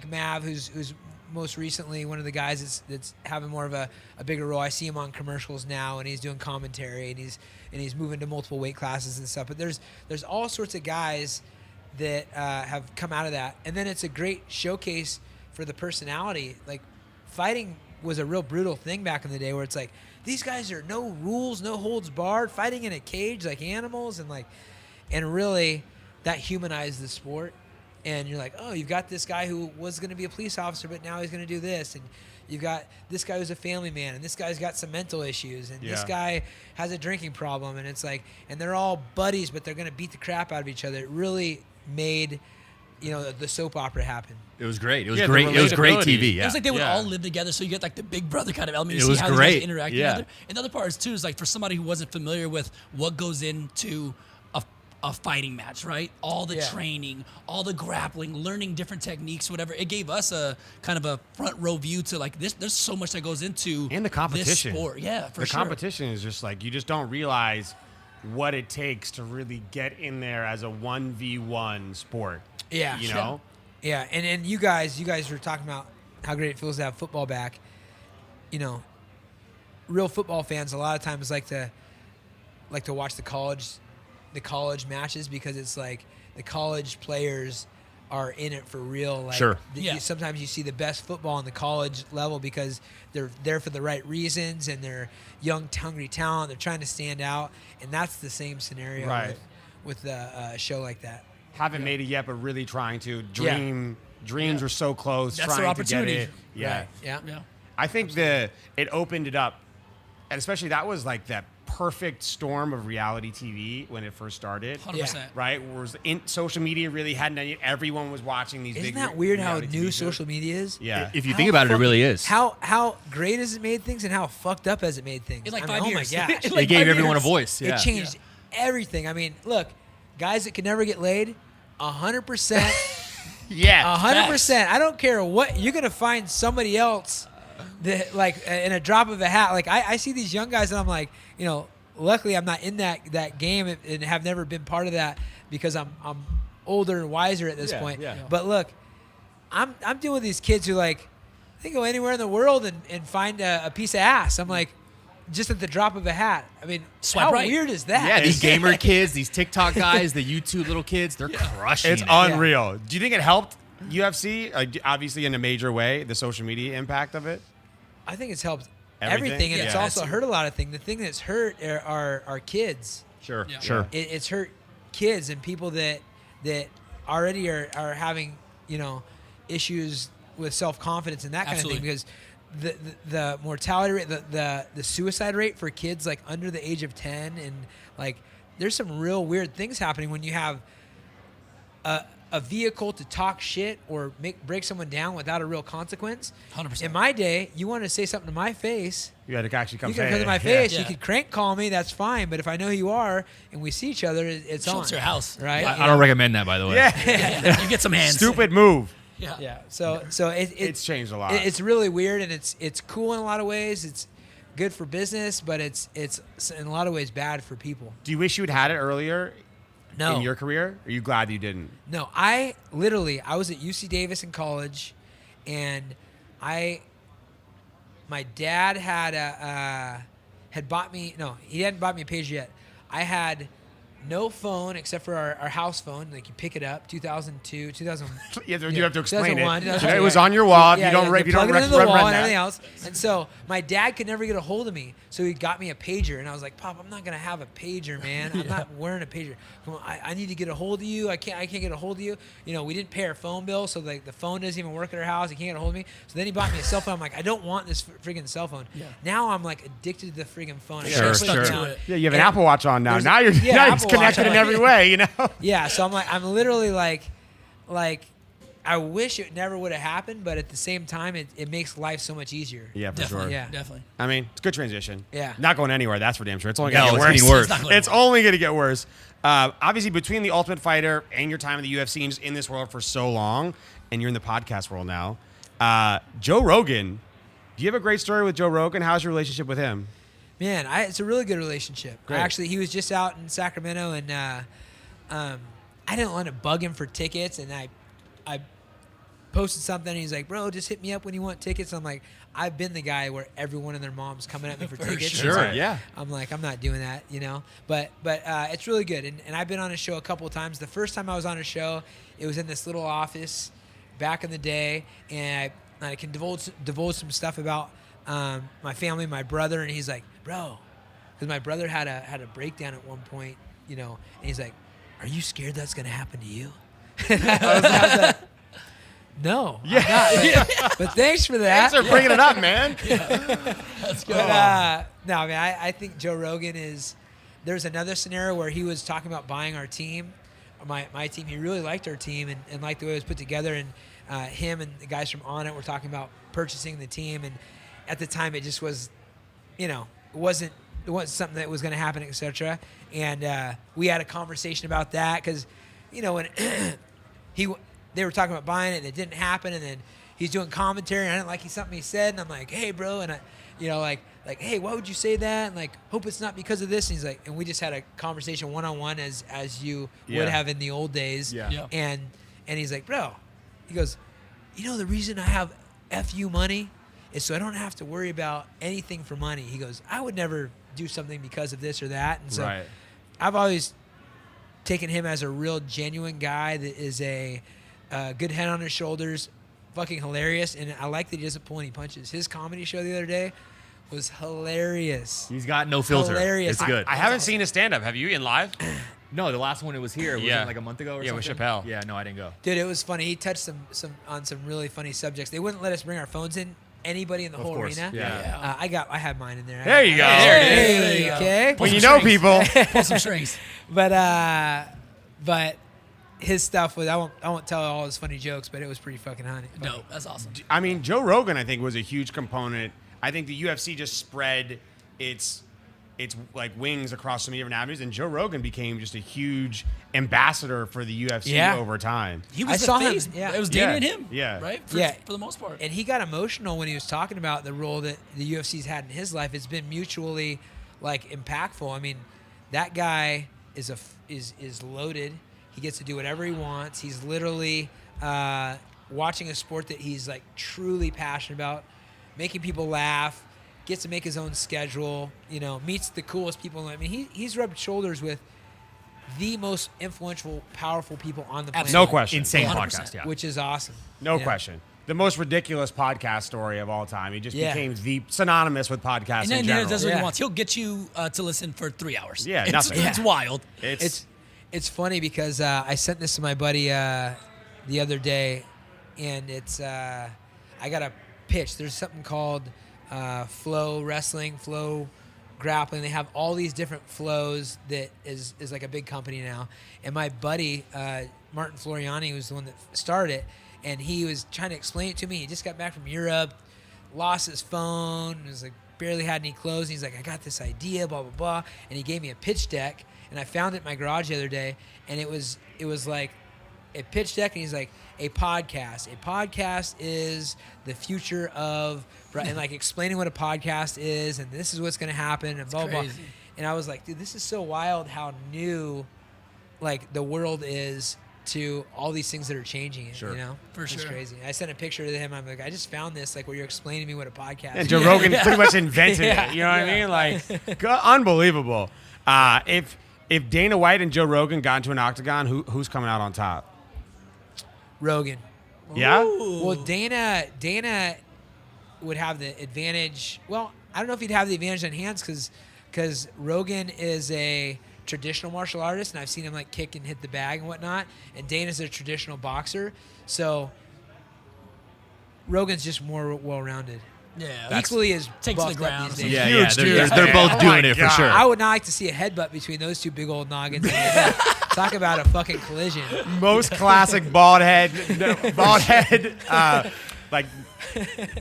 Mav, who's most recently one of the guys that's having more of a bigger role. I see him on commercials now, and he's doing commentary, and he's moving to multiple weight classes and stuff. But there's all sorts of guys that have come out of that, and then it's a great showcase for the personality. Like, fighting was a real brutal thing back in the day, where it's like, these guys are no rules, no holds barred, fighting in a cage like animals, and really that humanized the sport. And you're like, oh, you've got this guy who was going to be a police officer, but now he's going to do this. And you've got this guy who's a family man, and this guy's got some mental issues, and this guy has a drinking problem. And it's like, and they're all buddies, but they're going to beat the crap out of each other. It really made, the soap opera happen. It was great. It was great. It was great TV. Yeah. It was like they would all live together, so you get like the big brother kind of element. You It see was how great. these guys interact Yeah. together. And the other part is too is like for somebody who wasn't familiar with what goes into a fighting match, right? All the training, all the grappling, learning different techniques, whatever. It gave us a kind of a front row view to like this. There's so much that goes into And the competition. This sport. Yeah, for the sure. competition is just like, you just don't realize what it takes to really get in there as a 1v1 sport. Yeah. Yeah, and you guys were talking about how great it feels to have football back. Real football fans a lot of times like to watch the college matches, because it's like the college players are in it for real. Like, Sure. Sometimes you see the best football on the college level because they're there for the right reasons, and they're young, hungry talent. They're trying to stand out, and that's the same scenario with a show like that. Haven't made it yet, but really trying to. Dreams were so close. That's trying their to get opportunity. it. Yeah. Right. Yeah. I think it opened it up, and especially that was like that perfect storm of reality TV when it first started. 100%. Right? Whereas social media really hadn't done it. Everyone was watching these Isn't big that weird how reality new TV shows. social media is? Yeah. If you think about it, it really is. How great has it made things, and how fucked up has it made things? In like I mean, 5 years. Oh my gosh. Like It gave 5 everyone a years. voice. Yeah. It changed everything. I mean, look, guys that can never get laid, 100%. Yeah. 100%. I don't care what, you're gonna find somebody else that, like, in a drop of a hat. Like, I see these young guys, and I'm like, luckily I'm not in that game and have never been part of that, because I'm older and wiser at this point. Yeah. But look, I'm dealing with these kids who, like, they go anywhere in the world and find a piece of ass. I'm like, just at the drop of a hat. I mean, Swipe how right. weird is that? Yeah, these gamer kids, these TikTok guys, the YouTube little kids, they're crushing It's it. unreal. Do you think it helped UFC? Obviously, in a major way, the social media impact of it. I think it's helped Everything? everything, and it's Yeah. also hurt a lot of things. The thing that's hurt are kids. Sure, Yeah. sure. It's hurt kids and people that already are having issues with self-confidence and that kind Absolutely. of thing, because the mortality rate, the suicide rate for kids like under the age of 10, and like there's some real weird things happening when you have a vehicle to talk shit or break someone down without a real consequence. 100%. In my day, you wanted to say something to my face, You had to actually come you say can come to it. my face. Yeah. You could crank call me. That's fine. But if I know who you are and we see each other, it's Show on. us your house. Right? I don't recommend that, by the way. Yeah. You get some hands. Stupid move. Yeah. Yeah. So It's changed a lot. It's really weird, and it's cool in a lot of ways. It's good for business, but it's in a lot of ways bad for people. Do you wish you had had it earlier No. in your career? Or are you glad you didn't? No, I was at UC Davis in college, and my dad had bought me. No, he hadn't bought me a pager yet. I had no phone except for our house phone. Like, you pick it up, 2002, 2000. You have to explain 2001, it. 2002, It was on your wall. If you don't, if you don't plug it into the run wall and that. everything else. And so my dad could never get a hold of me, so he got me a pager. And I was like, Pop, I'm not gonna have a pager, man. I'm not wearing a pager. Come on, I need to get a hold of you. I can't get a hold of you. You know, we didn't pay our phone bill, so like the phone doesn't even work at our house. He can't get a hold of me. So then he bought me a cell phone. I'm like, I don't want this friggin' cell phone. Yeah. Now I'm like addicted to the friggin' phone. I Sure, can't put it sure. down. Yeah, you have an And Apple Watch on now. there's- Now you're yeah, it's Apple Watch. connected in I'm every like- way, you know? Yeah, so I'm literally like, I wish it never would have happened, but at the same time, it makes life so much easier. Yeah, for Definitely. sure. Yeah. Definitely. I mean, it's a good transition. Yeah. Not going anywhere, that's for damn sure. It's only No, going to it's get getting worse. worse. It's not going It's only going to get worse. Obviously, between The Ultimate Fighter and your time in the UFC and just in this world for so long, and you're in the podcast world now, Joe Rogan, do you have a great story with Joe Rogan? How's your relationship with him? Man, it's a really good relationship. Great. Actually, he was just out in Sacramento, and I didn't want to bug him for tickets, and I posted something, and he's like, bro, just hit me up when you want tickets. I'm like, I've been the guy where everyone and their mom's coming at me for tickets. sure. And so Yeah. I'm like, I'm not doing that, you know? But it's really good. And I've been on a show a couple of times. The first time I was on a show, it was in this little office back in the day, and I can divulge some stuff about my family, my brother, and he's like, bro, because my brother had a breakdown at one point, you know, and he's like, are you scared that's going to happen to you? I was like, no, I'm not. But thanks for that. Thanks for bringing it up, man. That's good. But, no, I mean, I think Joe Rogan is. There's another scenario where he was talking about buying our team, my team. He really liked our team and liked the way it was put together. And him and the guys from On It were talking about purchasing the team. And at the time, it just was, you know, it wasn't something that was going to happen, etc. And we had a conversation about that because, you know, when they were talking about buying it and it didn't happen, and then he's doing commentary and I didn't like something he said, and I'm like, hey, bro, and I, you know, like, hey, why would you say that? And like, hope it's not because of this. And he's like, and we just had a conversation one-on-one as you Yeah. would have in the old days. Yeah. Yeah. And he's like, bro, he goes, you know, the reason I have FU money is so I don't have to worry about anything for money. He goes, I would never do something because of this or that. And so Right. I've always taken him as a real genuine guy that is a good head on his shoulders, fucking hilarious, and I like that he doesn't pull any punches. His comedy show the other day was hilarious. He's got no filter. Hilarious. It's good. I haven't seen his stand-up. Have you in live? No, the last one it was here. Was Yeah. it like a month ago or Yeah, with something? Chappelle. Yeah, no, I didn't go. Dude, it was funny. He touched some really funny subjects. They wouldn't let us bring our phones in. Anybody in the Of whole course. arena. Yeah. I had mine in there. There you go. There you go. Okay. When you some know strings. people. Pull some strings. But his stuff was I won't tell all his funny jokes, but it was pretty fucking funny. No, that's awesome. I mean, Joe Rogan, I think, was a huge component. I think the UFC just spread its like wings across so many different avenues, and Joe Rogan became just a huge ambassador for the UFC Yeah. over time. He was I the saw him, face. yeah. It was Yeah. Dana and him. Yeah. Right? Yeah. For the most part. And he got emotional when he was talking about the role that the UFC's had in his life. It's been mutually like impactful. I mean, that guy is loaded. He gets to do whatever he wants. He's literally watching a sport that he's like truly passionate about, making people laugh, gets to make his own schedule, you know, meets the coolest people. I mean, he's rubbed shoulders with the most influential, powerful people on the planet. No question. Insane 100%. podcast, yeah. Which is awesome. No Yeah. question. The most ridiculous podcast story of all time. He just Yeah. became synonymous with podcasting and in then general. does what Yeah. he wants. He'll get you to listen for 3 hours. Yeah, it's, nothing. It's wild. It's funny because I sent this to my buddy the other day, and it's I got a pitch. There's something called flow wrestling, flow grappling. They have all these different flows that is like a big company now. And my buddy Martin Floriani was the one that started it, and he was trying to explain it to me. He just got back from Europe, lost his phone, was like barely had any clothes. And he's like, I got this idea, blah blah blah, and he gave me a pitch deck. And I found it in my garage the other day, and it was like a pitch deck, and he's like, a podcast. A podcast is the future of, and like explaining what a podcast is, and this is what's going to happen, and blah, blah, blah. And I was like, dude, this is so wild how new, like, the world is to all these things that are changing it, you know? For sure. It's crazy. I sent a picture to him. I'm like, I just found this, like, where you're explaining to me what a podcast is. And Joe Rogan pretty much invented it. You know what I mean? Like, unbelievable. If Dana White and Joe Rogan got into an octagon, who's coming out on top? Rogan. Yeah? Ooh. Well, Dana would have the advantage. Well, I don't know if he'd have the advantage on hands because Rogan is a traditional martial artist, and I've seen him like kick and hit the bag and whatnot. And Dana's a traditional boxer, so Rogan's just more well-rounded. Yeah. Equally as takes the buffed up ground. these days. Yeah, Huge, dude. they're both Oh doing my it for God. sure. I would not like to see a headbutt between those two big old noggins. Talk about a fucking collision. Most classic bald head, like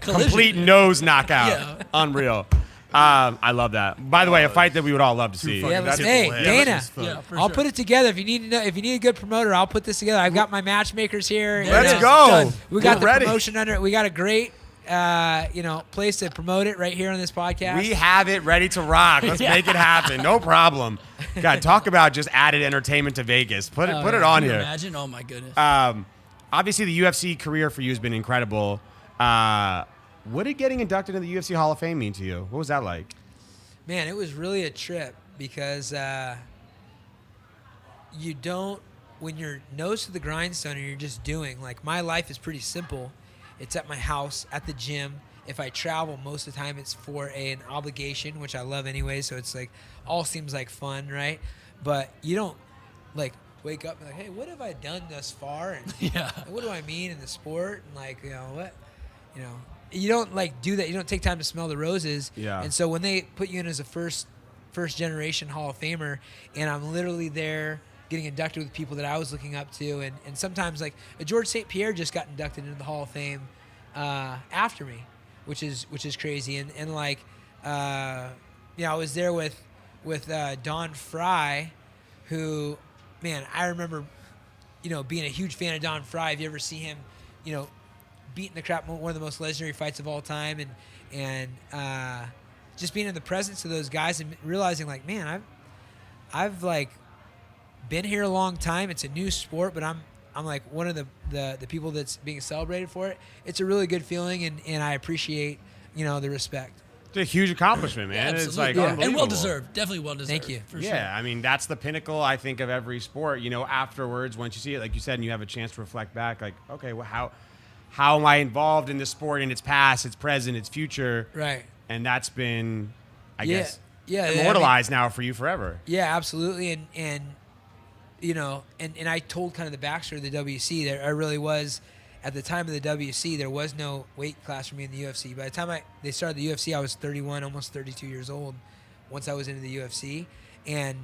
complete nose knockout. Yeah. Unreal. I love that. By the way, a fight that we would all love to see. Yeah, That's hey, Dana, Yeah, for I'll sure. put it together. If you need to know, if you need a good promoter, I'll put this together. I've got my matchmakers here. Let's Yeah. go. Done. We got We're the ready. promotion under it. We got a great, place to promote it right here on this podcast. We have it ready to rock. Let's make it happen. No problem. God, talk about just added entertainment to Vegas. Put it on Can you here. imagine? Oh my goodness. Obviously, the UFC career for you has been incredible. What did getting inducted into the UFC Hall of Fame mean to you? What was that like? Man, it was really a trip because you don't, when you're nose to the grindstone and you're just doing, like, my life is pretty simple. It's at my house, at the gym. If I travel, most of the time it's for an obligation, which I love anyway, so it's like, all seems like fun, right? But you don't, like, wake up and like, hey, what have I done thus far? And Yeah. what do I mean in the sport? And like, you don't like do that. You don't take time to smell the roses. Yeah. And so when they put you in as a first generation Hall of Famer, and I'm literally there getting inducted with people that I was looking up to, and sometimes like George St. Pierre just got inducted into the Hall of Fame after me, which is crazy. And like, I was there with Don Fry, who, man, I remember, being a huge fan of Don Fry. If you ever see him, beating the crap, one of the most legendary fights of all time, and just being in the presence of those guys and realizing, like, man, I've like been here a long time. It's a new sport, but I'm like one of the people that's being celebrated for it. It's a really good feeling, and I appreciate the respect. It's a huge accomplishment, man. Absolutely. It's like Yeah. unbelievable. And well deserved. Definitely well deserved. Thank you. For Yeah, sure. I mean, that's the pinnacle, I think, of every sport. Afterwards, once you see it, like you said, and you have a chance to reflect back, like, okay, well, how am I involved in this sport, in its past, its present, its future? Right. And that's been, I guess, Yeah. immortalized now for you forever. Yeah, absolutely. And I told kind of the backstory of the WC. There, I really was, at the time of the WC, there was no weight class for me in the UFC. By the time they started the UFC, I was 31, almost 32 years old once I was into the UFC. And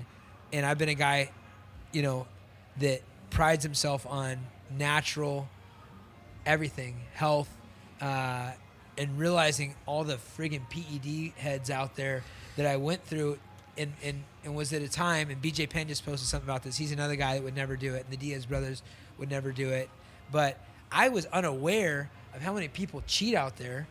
I've been a guy, that prides himself on natural everything, health, and realizing all the friggin' PED heads out there that I went through and was at a time, and BJ Penn just posted something about this. He's another guy that would never do it, and the Diaz brothers would never do it. But I was unaware of how many people cheat out there.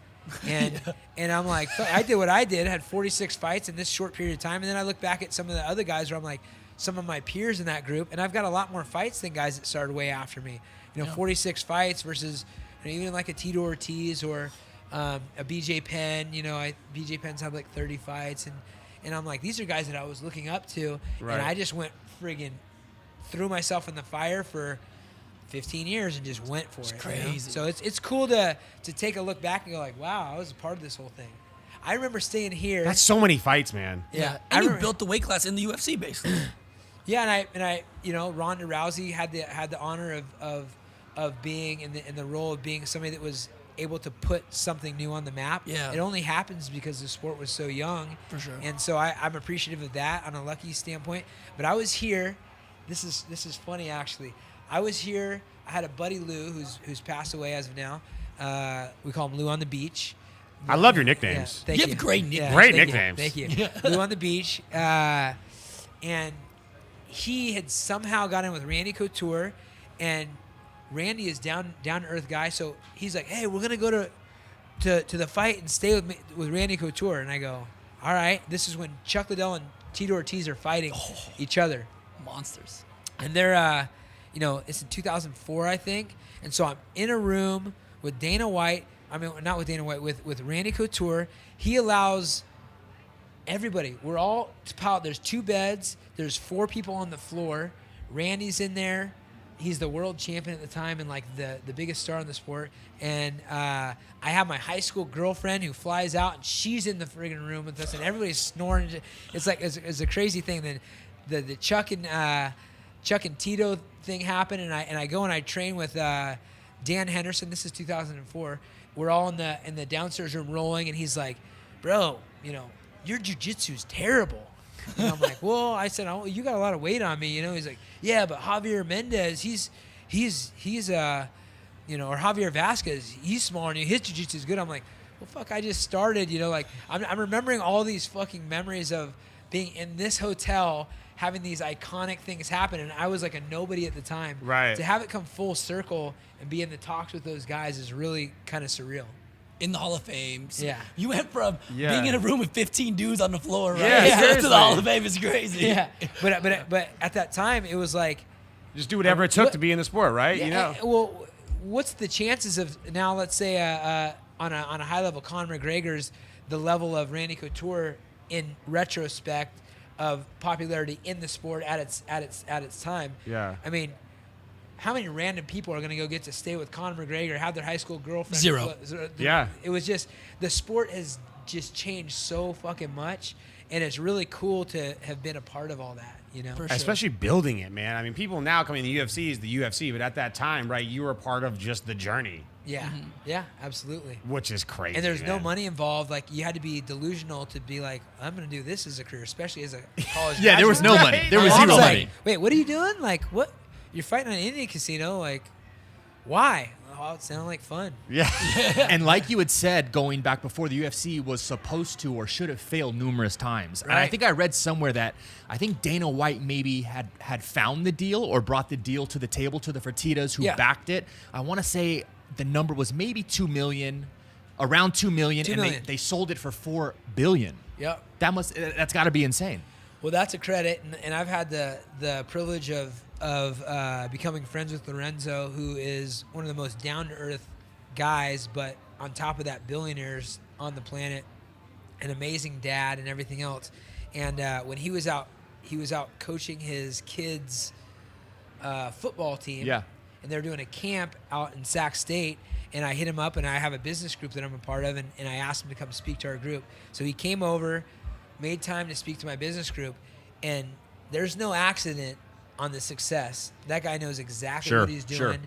And and I'm like, I did what I did, had 46 fights in this short period of time. And then I look back at some of the other guys where I'm like, some of my peers in that group, and I've got a lot more fights than guys that started way after me. 46 fights versus even like a Tito Ortiz or a BJ Penn. BJ Penn's had like 30 fights, and I'm like, these are guys that I was looking up to, Right. and I just went friggin' threw myself in the fire for 15 years and just went for it. crazy. So it's cool to take a look back and go like, wow, I was a part of this whole thing. I remember staying here. That's so many fights, man. yeah, I And you remember- built the weight class in the UFC, basically. Yeah, and I Ronda Rousey had the honor of being in the role of being somebody that was able to put something new on the map. Yeah. It only happens because the sport was so young. For sure. And so I'm appreciative of that on a lucky standpoint. But I was here. This is funny actually. I was here. I had a buddy Lou who's passed away as of now. We call him Lou on the Beach. I love your Yeah, nicknames. thank You have great nicknames. Great thank you, nicknames. Thank you. Lou on the Beach. And he had somehow got in with Randy Couture, and Randy is down to earth guy, so he's like, hey, we're gonna go to the fight and stay with Randy Couture, and I go, all right. This is when Chuck Liddell and Tito Ortiz are fighting each other, Monsters. and they're it's in 2004, I think, and so I'm in a room with Dana White. I mean, not with Dana White, with Randy Couture. He allows everybody. We're all piled. There's 2 beds. There's 4 people on the floor. Randy's in there. He's the world champion at the time and like the biggest star in the sport. And I have my high school girlfriend who flies out, and she's in the friggin' room with us, and everybody's snoring. It's like it's a crazy thing. Then the Chuck and Tito thing happened, and I go and I train with Dan Henderson. This is 2004. We're all in the downstairs room rolling, and he's like, bro, your jiu-jitsu's terrible. And I'm like, well, I said, oh, you got a lot of weight on me, He's like, yeah, but Javier Mendez, he's or Javier Vasquez, he's smaller than you. His jiu-jitsu's good. I'm like, well, fuck, I just started, like, I'm remembering all these fucking memories of being in this hotel, having these iconic things happen, and I was like a nobody at the time. Right. To have it come full circle and be in the talks with those guys is really kind of surreal. In the Hall of Fame. So Yeah. You went from being in a room with 15 dudes on the floor, right? Yeah, To seriously. the Hall of Fame is crazy. Yeah. But at that time, it was like, Just do whatever it took to be in the sport, right? Well, what's the chances of now? Let's say on a high level, Conor McGregor's the level of Randy Couture in retrospect of popularity in the sport at its time. Yeah. I mean, how many random people are going to go get to stay with Conor McGregor, have their high school girlfriend? Zero. Yeah. It was just the sport has just changed so fucking much, and it's really cool to have been a part of all that. For sure. Especially building it, man. I mean, people now coming to the UFC is the UFC, but at that time, right, you were part of just the journey, Yeah. Yeah. Absolutely. which is crazy. And there's no man. money involved. Like, you had to be delusional to be like, I'm going to do this as a career, especially as a college Yeah, there was no graduate. money. There was I zero like, money. wait, what are you doing? Like, what? You're fighting on an Indian casino? Like, why? Oh, it sounded like fun. Yeah. And like you had said, going back before, the UFC was supposed to or should have failed numerous times. And I Right. think I read somewhere that I think Dana White maybe had found the deal or brought the deal to the table to the Fertittas who Yeah. backed it. I want to say the number was maybe $2 million, around $2 million, $2 and million. they sold it for $4 billion. Yep. That's got to be insane. Well, that's a credit, and I've had the privilege of becoming friends with Lorenzo, who is one of the most down-to-earth guys, but on top of that, billionaires on the planet, an amazing dad and everything else. And when he was out coaching his kids' football team. Yeah. And they're doing a camp out in Sac State, and I hit him up, and I have a business group that I'm a part of, and I asked him to come speak to our group. So he came over, made time to speak to my business group, and there's no accident on the success. That guy knows exactly Sure, what he's doing. sure.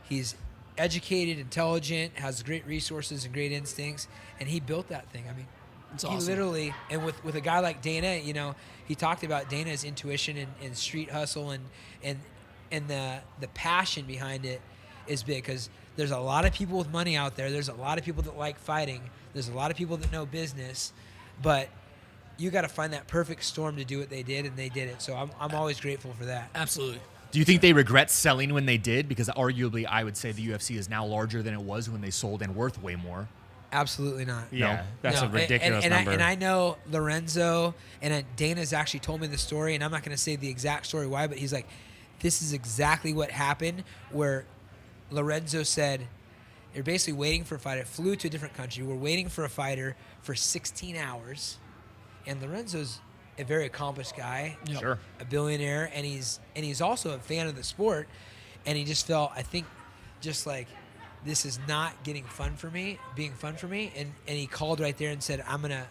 He's educated, intelligent, has great resources and great instincts, and he built that thing. I mean, It's he awesome. literally, and with a guy like Dana, he talked about Dana's intuition and street hustle and the passion behind it is big, because there's a lot of people with money out there. There's a lot of people that like fighting. There's a lot of people that know business, but you got to find that perfect storm to do what they did, and they did it. So I'm always grateful for that. Absolutely. Do you think they regret selling when they did? Because arguably, I would say the UFC is now larger than it was when they sold and worth way more. Absolutely not. Yeah, that's No, a ridiculous and number. I know Lorenzo, and Dana's actually told me the story, and I'm not going to say the exact story why, but he's like, this is exactly what happened, where Lorenzo said, you're basically waiting for a fighter. Flew to a different country. We're waiting for a fighter for 16 hours, and Lorenzo's a very accomplished guy, Yep. Sure. a billionaire, and he's also a fan of the sport, and he just felt, I think, just like, this is not being fun for me, and he called right there and said, I'm gonna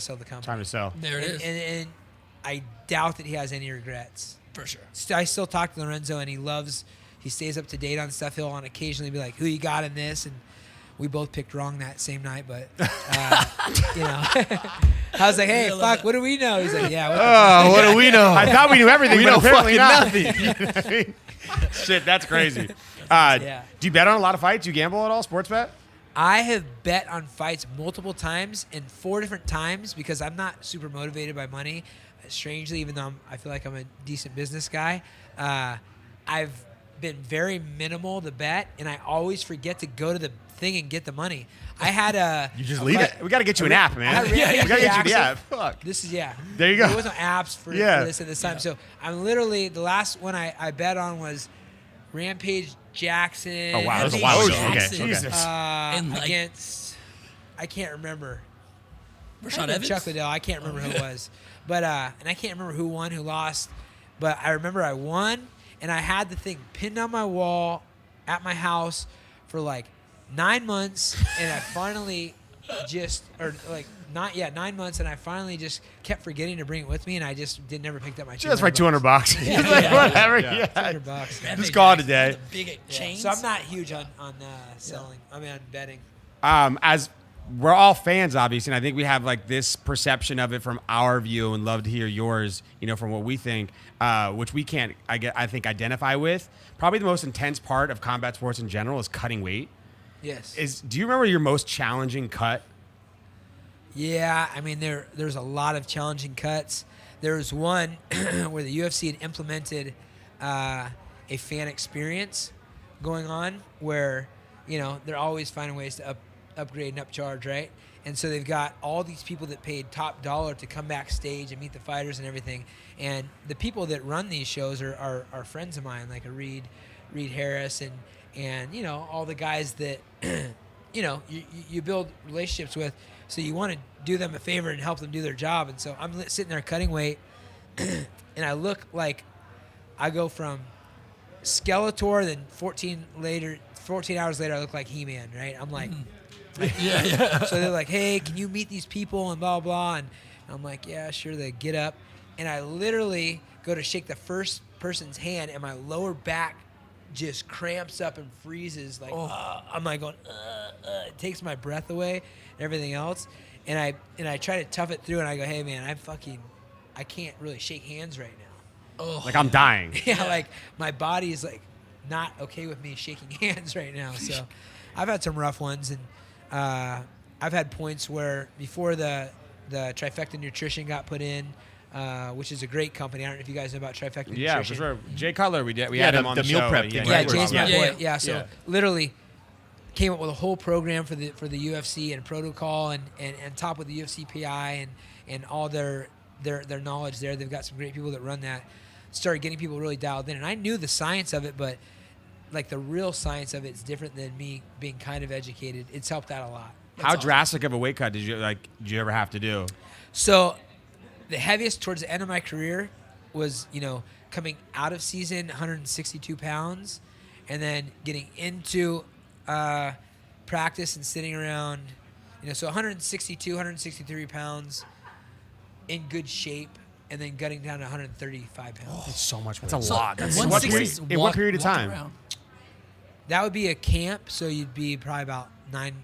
sell the company. Time to sell. There it is. And I doubt that he has any regrets. For sure. I still talk to Lorenzo, and he stays up to date on stuff. He'll on occasionally be like, who you got in this? And we both picked wrong that same night, but I was like, hey, fuck, what do we know? He's like, yeah, what the Oh, What do we know? I thought we knew everything, We but know apparently fucking not. nothing. You know what I mean? Shit, that's crazy. Yeah. Do you bet on a lot of fights? Do you gamble at all? Sports bet? I have bet on fights multiple times and 4 different times because I'm not super motivated by money. Strangely, even though I feel like I'm a decent business guy, I've been very minimal to bet, and I always forget to go to the thing and get the money. I had a You just leave it. We got to get you an app, man. I We got to get you the app. Jackson. Fuck. This is There you go. There wasn't apps for this at this time. So I'm literally the last one I bet on was Rampage Jackson. Oh wow, that was a Rampage while ago. Jackson. Okay, Jesus. Jesus. And, like- Against, I can't remember. Rashad Evans. Chuck Liddell. I can't remember who it was, but and I can't remember who won, who lost. But I remember I won, and I had the thing pinned on my wall at my house for like 9 months, and I finally 9 months, and I finally just kept forgetting to bring it with me, and I just never picked up my. Just like $200. Just like whatever. Yeah. $200. Rampage Just call it a Jackson day. with the big chains. So I'm not huge on selling. I mean, on betting. As we're all fans, obviously, and I think we have like this perception of it from our view, and love to hear yours. From what we think, which we can't, I think, identify with. Probably the most intense part of combat sports in general is cutting weight. Yes. Do you remember your most challenging cut? Yeah, I mean there's a lot of challenging cuts. There was one where the UFC had implemented a fan experience going on where they're always finding ways to upgrade and upcharge, right? And so they've got all these people that paid top dollar to come backstage and meet the fighters and everything. And the people that run these shows are friends of mine, like a Reed Harris and all the guys that you build relationships with. So you want to do them a favor and help them do their job. And so I'm sitting there cutting weight, and I look like I go from Skeletor, then 14 hours later, I look like He-Man, right? I'm like, yeah. So they're like, hey, can you meet these people and blah, blah. And I'm like, yeah, sure. They get up, and I literally go to shake the first person's hand, and my lower back just cramps up and freezes. Like, I'm like going, it takes my breath away and everything else. And I try to tough it through, and I go, hey, man, I can't really shake hands right now. Oh. Like I'm dying. Yeah, like my body is like not okay with me shaking hands right now. So I've had some rough ones, and I've had points where before the Trifecta Nutrition got put in, which is a great company. I don't know if you guys know about Trifecta Yeah, Nutrition. for sure. Jay Cutler, we had the him on the meal show. prep thing, Yeah, right? Jay's my Yeah. boy. Yeah, so Yeah. literally came up with a whole program for the UFC and protocol and top with the UFC PI and all their knowledge there. They've got some great people that run that. Started getting people really dialed in, and I knew the science of it, but like the real science of it's different than me being kind of educated. It's helped out a lot. How awesome. drastic of a weight cut did you ever have to do? So the heaviest towards the end of my career was, coming out of season, 162 pounds, and then getting into practice and sitting around, so 162, 163 pounds in good shape, and then gutting down to 135 pounds. That's so much. That's So a lot. That's so much 160 weight. is In what period of walk time? around. That would be a camp, so you'd be probably about nine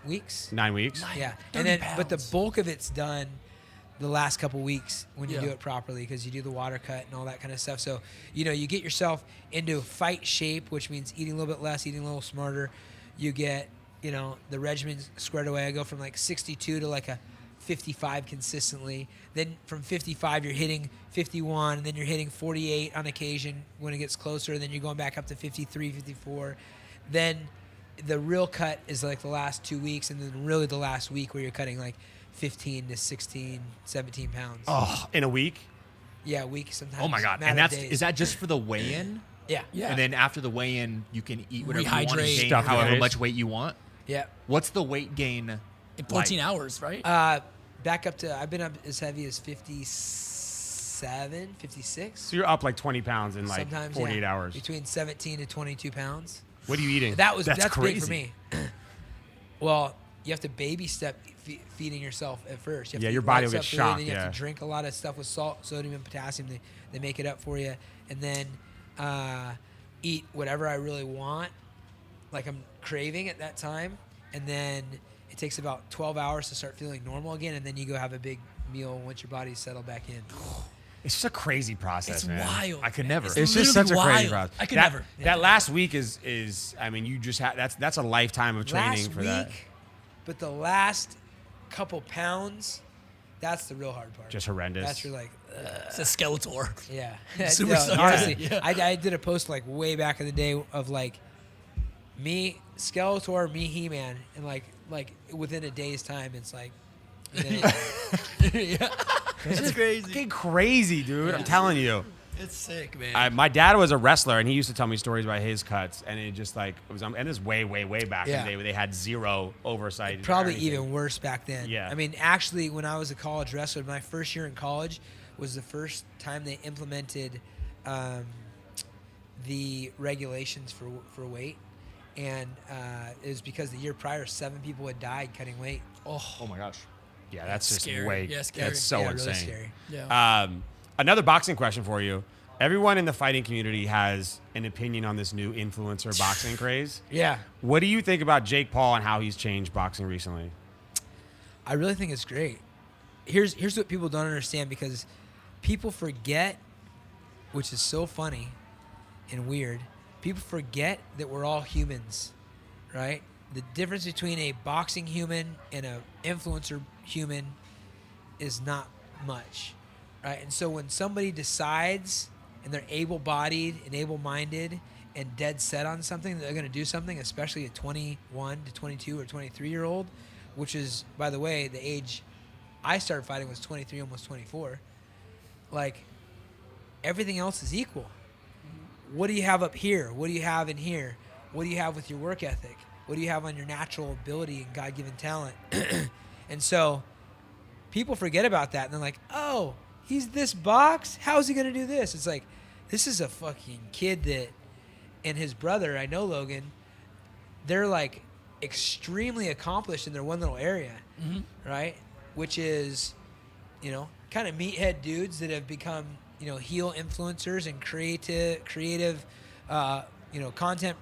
weeks. 9 weeks. Yeah, 30 and then but the pounds. bulk of it's done the last couple weeks when you Yeah. do it properly, because you do the water cut and all that kind of stuff. So you get yourself into fight shape, which means eating a little bit less, eating a little smarter. You get the regimen squared away. I go from like 62 to like a 55 consistently. Then from 55 you're hitting 51, and then you're hitting 48 on occasion when it gets closer. And then you're going back up to 53, 54. Then the real cut is like the last 2 weeks, and then really the last week where you're cutting like 15 to 16, 17 pounds. Oh, in a week? Yeah, a week sometimes. Oh my God! matter And of that's days. is that just for the weigh-in? Yeah. Yeah. And then after the weigh-in, you can eat whatever you want and Rehydrate. gain Stuff however your much weight you want. Yeah. What's the weight gain? In 14 like? hours, right? Back up to, I've been up as heavy as 57, 56. So you're up like 20 pounds in like Sometimes 48 yeah, hours. Between 17 to 22 pounds. What are you eating? That's crazy. big for me. Well, you have to baby step feeding yourself at first. You have Yeah, to your eat body lots will of get food, shocked, then you yeah. have to drink a lot of stuff with salt, sodium, and potassium. They make it up for you. And then eat whatever I really want, like I'm craving at that time. And then it takes about 12 hours to start feeling normal again. And then you go have a big meal once your body's settled back in. It's just a crazy process, It's man. wild. I could man. never. It's just such a literally crazy wild. process. I could that, never. That last week is I mean, you just have that's a lifetime of training Last for week, that. but the last couple pounds That's the real hard part. Just horrendous. That's your like, It's a Skeletor. yeah. Super No, sucky. honestly, Yeah. I did a post like way back in the day of like me Skeletor, me He-Man, and like within a day's time, it's like. Yeah. It's crazy. fucking crazy, dude. I'm telling you. It's sick, man. My dad was a wrestler, and he used to tell me stories about his cuts, and it just like it was. And this is way back in Yeah. the day where they had zero oversight. or Probably anything. even worse back then. Yeah. I mean, actually, when I was a college wrestler, my first year in college was the first time they implemented the regulations for weight, and it was because the year prior 7 people had died cutting weight. Oh my gosh. Yeah, that's just Scary. way. Yeah, scary. That's so Yeah, insane. really scary. Yeah. Another boxing question for you. Everyone in the fighting community has an opinion on this new influencer boxing craze. Yeah. What do you think about Jake Paul and how he's changed boxing recently? I really think it's great. Here's what people don't understand, because people forget, which is so funny and weird. People forget that we're all humans, right? The difference between a boxing human and an influencer human is not much, right? And so when somebody decides and they're able-bodied and able-minded and dead set on something, that they're going to do something, especially a 21 to 22 or 23-year-old, which is, by the way, the age I started fighting was 23, almost 24. Like, everything else is equal. What do you have up here? What do you have in here? What do you have with your work ethic? What do you have on your natural ability and God-given talent? And so people forget about that, and they're like, oh, he's this box? How is he going to do this? It's like, this is a fucking kid that, and his brother, I know Logan, they're like extremely accomplished in their one little area, right? Which is, you know, kind of meathead dudes that have become, you know, heel influencers and creative, you know, content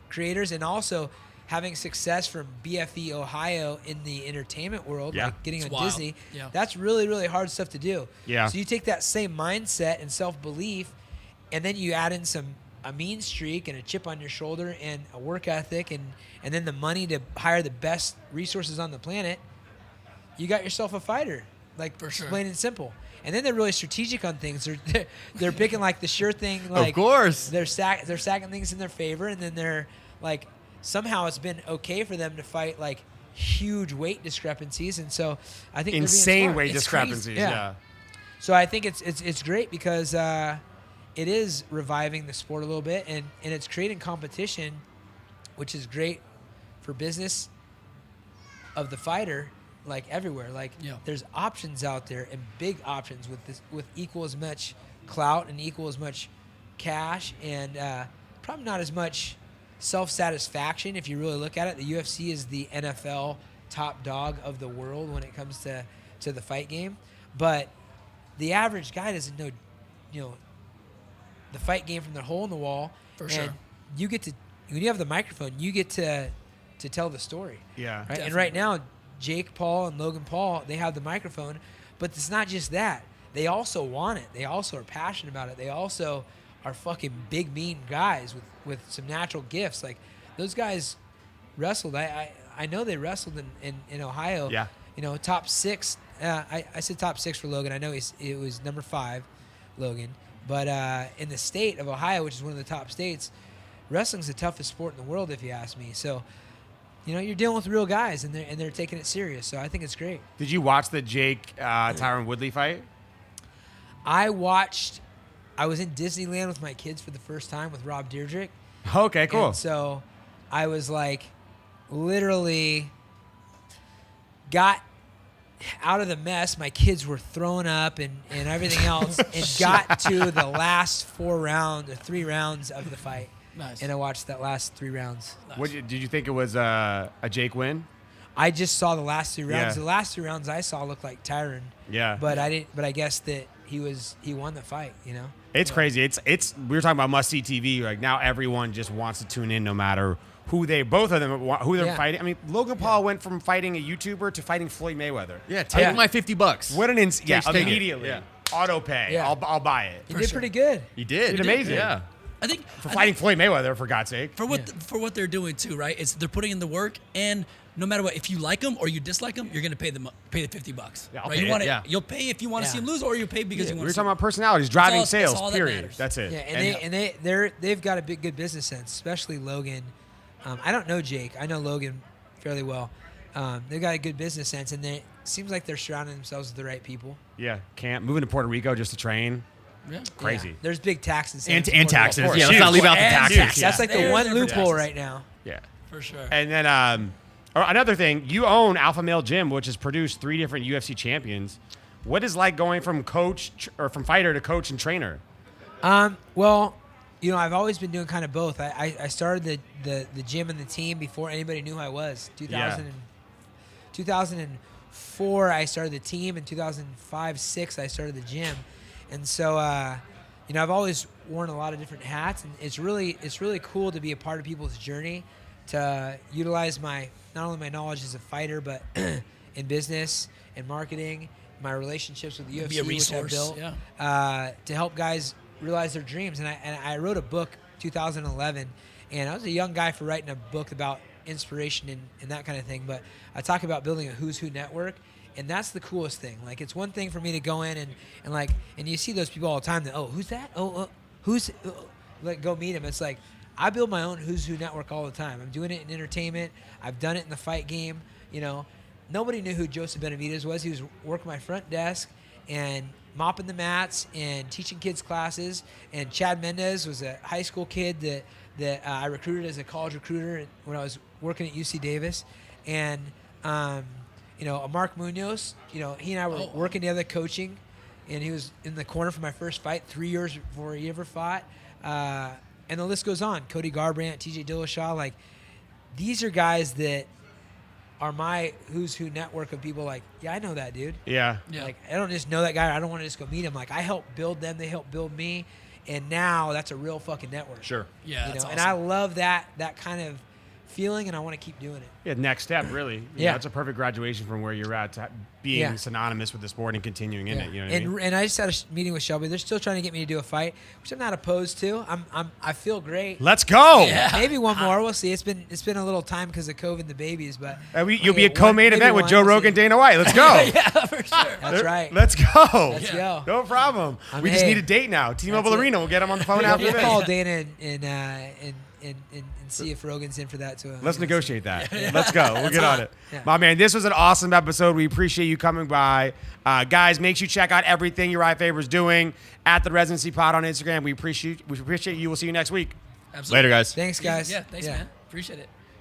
creators, and also having success from BFE Ohio in the entertainment world, Yeah. like getting It's on wild. Disney. Yeah. That's really, really hard stuff to do. Yeah. So you take that same mindset and self-belief, and then you add in a mean streak and a chip on your shoulder and a work ethic, and then the money to hire the best resources on the planet, you got yourself a fighter. Like, For sure. plain and simple. And then they're really strategic on things. They're picking like the sure thing. Like, Of course. they're sacking things in their favor, and then they're like, somehow it's been okay for them to fight like huge weight discrepancies, and so I think they're being Insane smart. weight It's discrepancies. crazy. Yeah. So I think it's great because it is reviving the sport a little bit, and it's creating competition, which is great for business of the fighter, like everywhere. Like, Yeah. there's options out there, and big options with equal as much clout and equal as much cash, and probably not as much self-satisfaction if you really look at it. The UFC is the NFL top dog of the world when it comes to the fight game, but the average guy doesn't know, you know, the fight game from the hole in the wall. For and sure. you get to, when you have the microphone, you get to tell the story. Yeah. Right? And Definitely. right now, Jake Paul and Logan Paul, they have the microphone, but it's not just that. They also want it. They also are passionate about it. They also are fucking big, mean guys with some natural gifts. Like, those guys wrestled. I know they wrestled in Ohio. Yeah. You know, top 6. I said top 6 for Logan. I know it was number 5, Logan. But in the state of Ohio, which is one of the top states, wrestling's the toughest sport in the world, if you ask me. So, you know, you're dealing with real guys, and they're taking it serious. So I think it's great. Did you watch the Jake Tyron Woodley fight? I was in Disneyland with my kids for the first time with Rob Deirdrick. Okay, cool. And so I was like, literally got out of the mess. My kids were throwing up and everything else, and got to the last 4 rounds or 3 rounds of the fight. Nice. And I watched that last 3 rounds. Did you think it was a Jake win? I just saw the last 3 rounds. Yeah. The last 3 rounds I saw looked like Tyron. Yeah. But I didn't. But I guess that he won the fight. You know. It's crazy. It's we were talking about must-see TV. Like, now everyone just wants to tune in no matter who they're Yeah. fighting. I mean, Logan Paul went from fighting a YouTuber to fighting Floyd Mayweather. Yeah, take Yeah. my $50. What an Take it. immediately. Yeah. Auto pay. Yeah. I'll buy it. He For did sure. pretty good. He did. Did amazing. Yeah. I think For fighting Floyd Mayweather, for God's sake. for what they're doing too, right? It's they're putting in the work, and no matter what, if you like them or you dislike them, you're gonna pay the $50. Yeah, I'll right? pay You it, want it? yeah. You'll pay if you want to see them lose, or you'll pay because you We want were to. talking about personalities, driving That's sales, all that period. matters. That's it. Yeah, and they've got a good business sense, especially Logan. I don't know Jake. I know Logan fairly well. They've got a good business sense, and it seems like they're surrounding themselves with the right people. Yeah, moving to Puerto Rico just to train. Yeah. Crazy. Yeah. There's big tax incentives. And taxes. course. Yeah, let's not leave out the And taxes. taxes. That's like the There's one never loophole taxes. right now. Yeah. For sure. And then another thing, you own Alpha Male Gym, which has produced 3 different UFC champions. What is like going from from fighter to coach and trainer? Well, I've always been doing kind of both. I started the gym and the team before anybody knew who I was. 2004, I started the team. In 2005-06, I started the gym. And so, I've always worn a lot of different hats, and it's really cool to be a part of people's journey, to utilize not only my knowledge as a fighter, but in business and marketing, my relationships with the UFC, Be a resource, which I've built, to help guys realize their dreams. And I wrote a book 2011, and I was a young guy for writing a book about inspiration and that kind of thing. But I talk about building a who's who network, and that's the coolest thing. Like, it's one thing for me to go in and you see those people all the time that, who's that? Go meet him. It's like, I build my own who's who network all the time. I'm doing it in entertainment. I've done it in the fight game. Nobody knew who Joseph Benavidez was. He was working my front desk and mopping the mats and teaching kids classes. And Chad Mendez was a high school kid that I recruited as a college recruiter when I was working at UC Davis. And Mark Munoz, he and I were working together coaching, and he was in the corner for my first fight 3 years before he ever fought. And the list goes on. Cody Garbrandt, TJ Dillashaw, like, these are guys that are my who's who network of people. Like, yeah, I know that dude. Yeah. Like, I don't just know that guy. I don't want to just go meet him. Like, I helped build them. They helped build me. And now that's a real fucking network. Sure. Yeah, that's And awesome. I love that kind of feeling, and I want to keep doing it. Yeah, next step, really. Yeah. It's a perfect graduation from where you're at to being synonymous with the sport and continuing in it. You know what I mean? And I just had a meeting with Shelby. They're still trying to get me to do a fight, which I'm not opposed to. I feel great. Let's go. Yeah. Maybe one more. We'll see. It's been a little time because of COVID and the babies, but You'll be a co-main maybe event with one, Joe we'll Rogan, see. Dana White. Let's go. Yeah, for sure. That's right. Let's go. Let's Yeah. go. No problem. We just hey, need a date now. T-Mobile that's it. Arena. We'll get him on the phone We'll after this. call Dana and see if Rogan's in for that too. Let's negotiate that. Let's go. We'll get on it. Yeah. My man, this was an awesome episode. We appreciate you coming by. Guys, make sure you check out everything URIJAH FABER's doing at the Residency Pod on Instagram. We appreciate you. We'll see you next week. Absolutely. Later, guys. Thanks, guys. Yeah, thanks, man. Appreciate it.